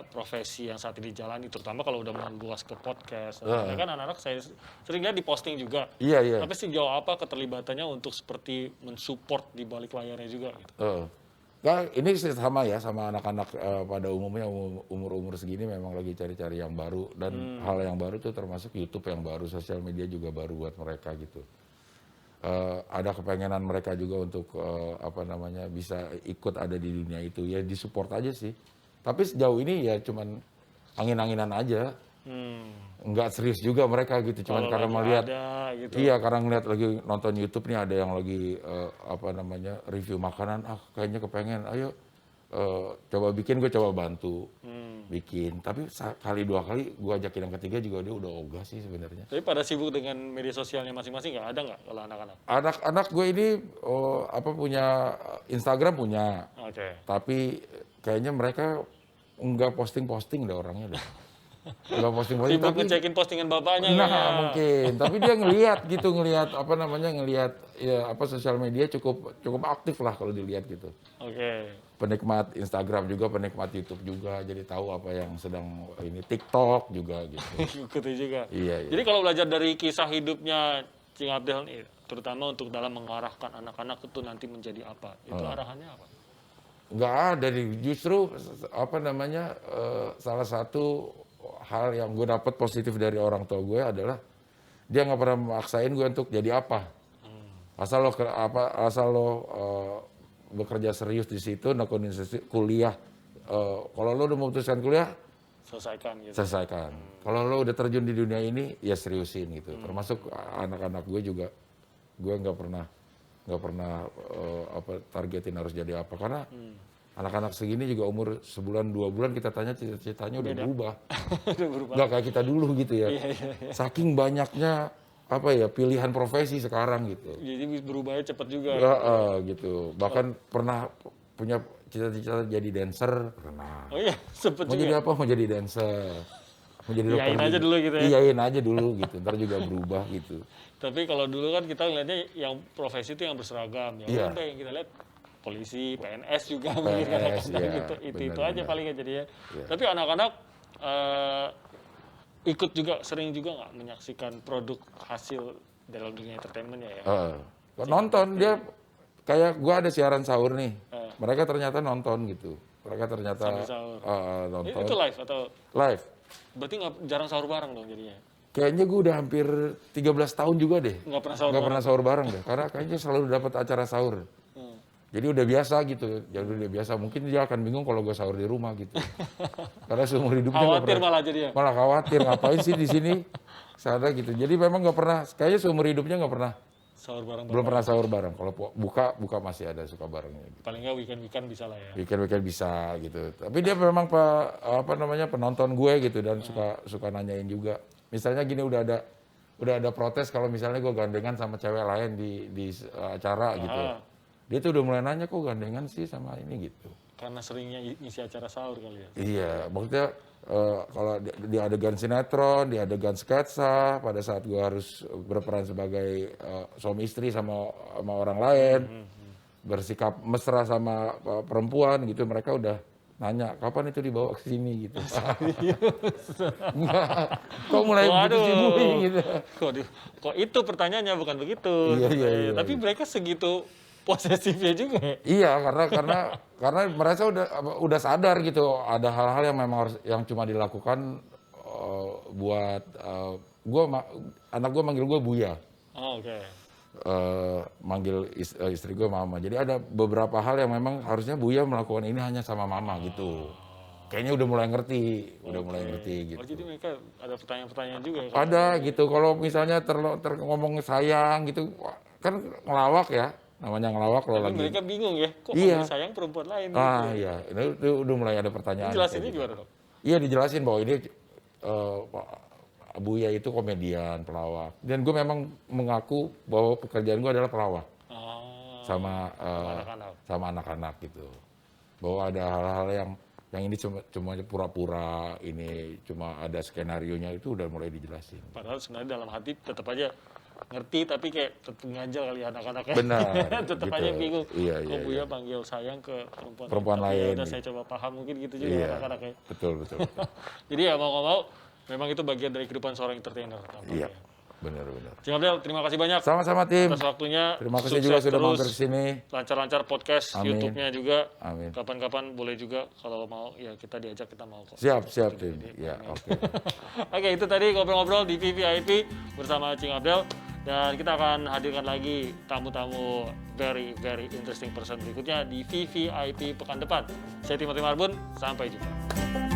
[SPEAKER 1] profesi yang saat ini dijalani, terutama kalau udah meluas ke podcast. Karena kan anak-anak saya sering lihat di posting juga.
[SPEAKER 2] Iya.
[SPEAKER 1] Tapi sejauh apa keterlibatannya untuk seperti mensupport di balik layarnya juga gitu?
[SPEAKER 2] Nah, ini sama ya, sama anak-anak pada umumnya umur-umur segini memang lagi cari-cari yang baru, dan hal yang baru tuh termasuk YouTube yang baru, sosial media juga baru buat mereka gitu. Ada kepengenan mereka juga untuk bisa ikut ada di dunia itu, ya disupport aja sih. Tapi sejauh ini ya cuman angin-anginan aja, nggak serius juga mereka gitu. Cuman karena melihat,
[SPEAKER 1] gitu.
[SPEAKER 2] Iya, karena ngeliat lagi nonton YouTube nih, ada yang lagi review makanan, kayaknya kepengen, ayo coba bikin, gue coba bantu bikin. Tapi sekali 2 kali gue ajakin yang ketiga juga dia udah ogah sih sebenarnya.
[SPEAKER 1] Tapi pada sibuk dengan media sosialnya masing-masing nggak ada nggak kalau anak-anak?
[SPEAKER 2] Anak-anak gue ini punya Instagram punya.
[SPEAKER 1] Oke.
[SPEAKER 2] Tapi kayaknya mereka nggak posting-posting deh orangnya deh. Nggak posting-posting.
[SPEAKER 1] Sibuk
[SPEAKER 2] tapi
[SPEAKER 1] ngecekin postingan bapaknya.
[SPEAKER 2] mungkin. Tapi dia ngelihat sosial media cukup aktif lah kalau dilihat gitu.
[SPEAKER 1] Oke.
[SPEAKER 2] Penikmat Instagram juga, penikmat YouTube juga, jadi tahu apa yang sedang ini, TikTok juga gitu.
[SPEAKER 1] Ikuti juga.
[SPEAKER 2] Iya.
[SPEAKER 1] Jadi kalau belajar dari kisah hidupnya Cing Abdel nih, terutama untuk dalam mengarahkan anak-anak itu nanti menjadi apa, itu arahannya apa?
[SPEAKER 2] Nggak ada, justru salah satu hal yang gue dapat positif dari orang tua gue adalah dia nggak pernah memaksain gue untuk jadi apa. Asal lo bekerja serius di situ, nekunin kuliah. Kalau lo udah memutuskan kuliah, selesaikan. Kalau lo udah terjun di dunia ini, ya seriusin gitu. Termasuk anak-anak gue juga, gue nggak pernah targetin harus jadi apa. Karena anak-anak segini juga umur sebulan 2 bulan kita tanya cita-citanya udah berubah. Nggak kayak kita dulu gitu ya.
[SPEAKER 1] Iya.
[SPEAKER 2] Saking banyaknya pilihan profesi sekarang gitu.
[SPEAKER 1] Jadi berubahnya cepat juga.
[SPEAKER 2] Gitu. Bahkan pernah punya cita-cita jadi dancer, pernah.
[SPEAKER 1] Oh iya, sempet
[SPEAKER 2] mau
[SPEAKER 1] juga.
[SPEAKER 2] Jadi apa? Mau jadi dancer. Mau jadi dokter.
[SPEAKER 1] Iyain aja dulu gitu ya.
[SPEAKER 2] Iyain aja dulu gitu. Ntar juga berubah gitu.
[SPEAKER 1] Tapi kalau dulu kan kita ngeliatnya yang profesi itu yang berseragam.
[SPEAKER 2] Iya.
[SPEAKER 1] Udah yang kita lihat polisi, PNS juga.
[SPEAKER 2] PNS,
[SPEAKER 1] itu aja paling jadinya.
[SPEAKER 2] Iya.
[SPEAKER 1] Tapi anak-anak ikut juga, sering juga nggak menyaksikan produk hasil dalam dunia entertainment ya?
[SPEAKER 2] Nonton dia, kayak gua ada siaran sahur nih, mereka ternyata nonton gitu. mereka ternyata
[SPEAKER 1] Sambil sahur.
[SPEAKER 2] nonton.
[SPEAKER 1] Itu live atau?
[SPEAKER 2] Live.
[SPEAKER 1] Berarti jarang sahur bareng dong jadinya?
[SPEAKER 2] Kayaknya gue udah hampir 13 tahun juga deh.
[SPEAKER 1] Nggak pernah sahur
[SPEAKER 2] Nggak
[SPEAKER 1] bareng?
[SPEAKER 2] pernah sahur bareng deh, karena kayaknya selalu dapat acara sahur. Jadi udah biasa gitu, jadi udah biasa. Mungkin dia akan bingung kalau gue sahur di rumah gitu. Karena seumur hidupnya nggak
[SPEAKER 1] Khawatir
[SPEAKER 2] pernah.
[SPEAKER 1] malah jadinya?
[SPEAKER 2] Malah khawatir, ngapain sih di sini? Sadar gitu. Jadi memang nggak pernah, kayaknya seumur hidupnya nggak pernah.
[SPEAKER 1] Sahur bareng?
[SPEAKER 2] Belum pernah sahur bareng. Kalau buka masih ada suka barengnya. Gitu.
[SPEAKER 1] Paling nggak weekend bisa lah ya?
[SPEAKER 2] Weekend bisa gitu. Tapi dia memang penonton gue gitu dan suka nanyain juga. Misalnya gini udah ada protes kalau misalnya gue gandengan sama cewek lain di acara gitu. Dia tuh udah mulai nanya kok gandengan sih sama ini gitu.
[SPEAKER 1] Karena seringnya ngisi acara sahur kali ya?
[SPEAKER 2] Iya, maksudnya kalau di adegan sinetron, di adegan sketsa, pada saat gue harus berperan sebagai suami istri sama orang lain, bersikap mesra sama perempuan gitu, mereka udah nanya kapan itu dibawa ke sini gitu. Enggak, kok mulai begitu sih Bu gitu.
[SPEAKER 1] Kok itu pertanyaannya bukan begitu.
[SPEAKER 2] Iya.
[SPEAKER 1] Tapi mereka segitu posesifnya juga.
[SPEAKER 2] Iya, karena mereka udah sadar gitu, ada hal-hal yang memang yang cuma dilakukan buat anak gue manggil gue Buya.
[SPEAKER 1] Oh, oke.
[SPEAKER 2] Manggil istri gue Mama. Jadi ada beberapa hal yang memang harusnya Buya melakukan ini hanya sama Mama gitu. Kayaknya udah mulai ngerti gitu.
[SPEAKER 1] Oh, jadi mereka ada pertanyaan-pertanyaan juga ya?
[SPEAKER 2] Ada gitu, kalau misalnya ngomong sayang gitu, kan ngelawak ya. Namanya ngelawak kalau lagi.
[SPEAKER 1] Mereka bingung ya, kok
[SPEAKER 2] iya.
[SPEAKER 1] sayang perempuan lain
[SPEAKER 2] Ah
[SPEAKER 1] gitu.
[SPEAKER 2] Iya, itu udah mulai ada pertanyaan.
[SPEAKER 1] Jelasinnya
[SPEAKER 2] gitu.
[SPEAKER 1] gimana dong?
[SPEAKER 2] Iya dijelasin bahwa ini Buya itu komedian, pelawak. Dan gue memang mengaku bahwa pekerjaan gue adalah pelawak. Sama anak-anak gitu. Bahwa ada hal-hal yang ini cuma pura-pura, ini cuma ada skenarionya, itu udah mulai dijelasin.
[SPEAKER 1] Padahal sebenarnya dalam hati tetap aja ngerti, tapi kayak tetap nganjal kali anak-anaknya.
[SPEAKER 2] Benar.
[SPEAKER 1] Tetap
[SPEAKER 2] gitu.
[SPEAKER 1] aja bingung.
[SPEAKER 2] Iya.
[SPEAKER 1] Buya panggil sayang ke
[SPEAKER 2] perempuan lain.
[SPEAKER 1] Udah saya coba paham mungkin gitu juga anak-anaknya.
[SPEAKER 2] Betul.
[SPEAKER 1] Jadi ya mau nggak mau, memang itu bagian dari kehidupan seorang entertainer.
[SPEAKER 2] Iya, benar.
[SPEAKER 1] Cing Abdel, terima kasih banyak.
[SPEAKER 2] Sama-sama tim.
[SPEAKER 1] Atas waktunya.
[SPEAKER 2] Terima kasih juga sudah mampir ke sini.
[SPEAKER 1] Lancar-lancar podcast,
[SPEAKER 2] Amin.
[SPEAKER 1] YouTube-nya juga.
[SPEAKER 2] Amin.
[SPEAKER 1] Kapan-kapan boleh juga kalau mau ya kita diajak, kita mau kok.
[SPEAKER 2] Siap tim. Ya, oke.
[SPEAKER 1] Oke, itu tadi ngobrol-ngobrol di VVIP bersama Cing Abdel. Dan kita akan hadirkan lagi tamu-tamu very interesting person berikutnya di VVIP pekan depan. Saya Timothy Marbun, sampai jumpa.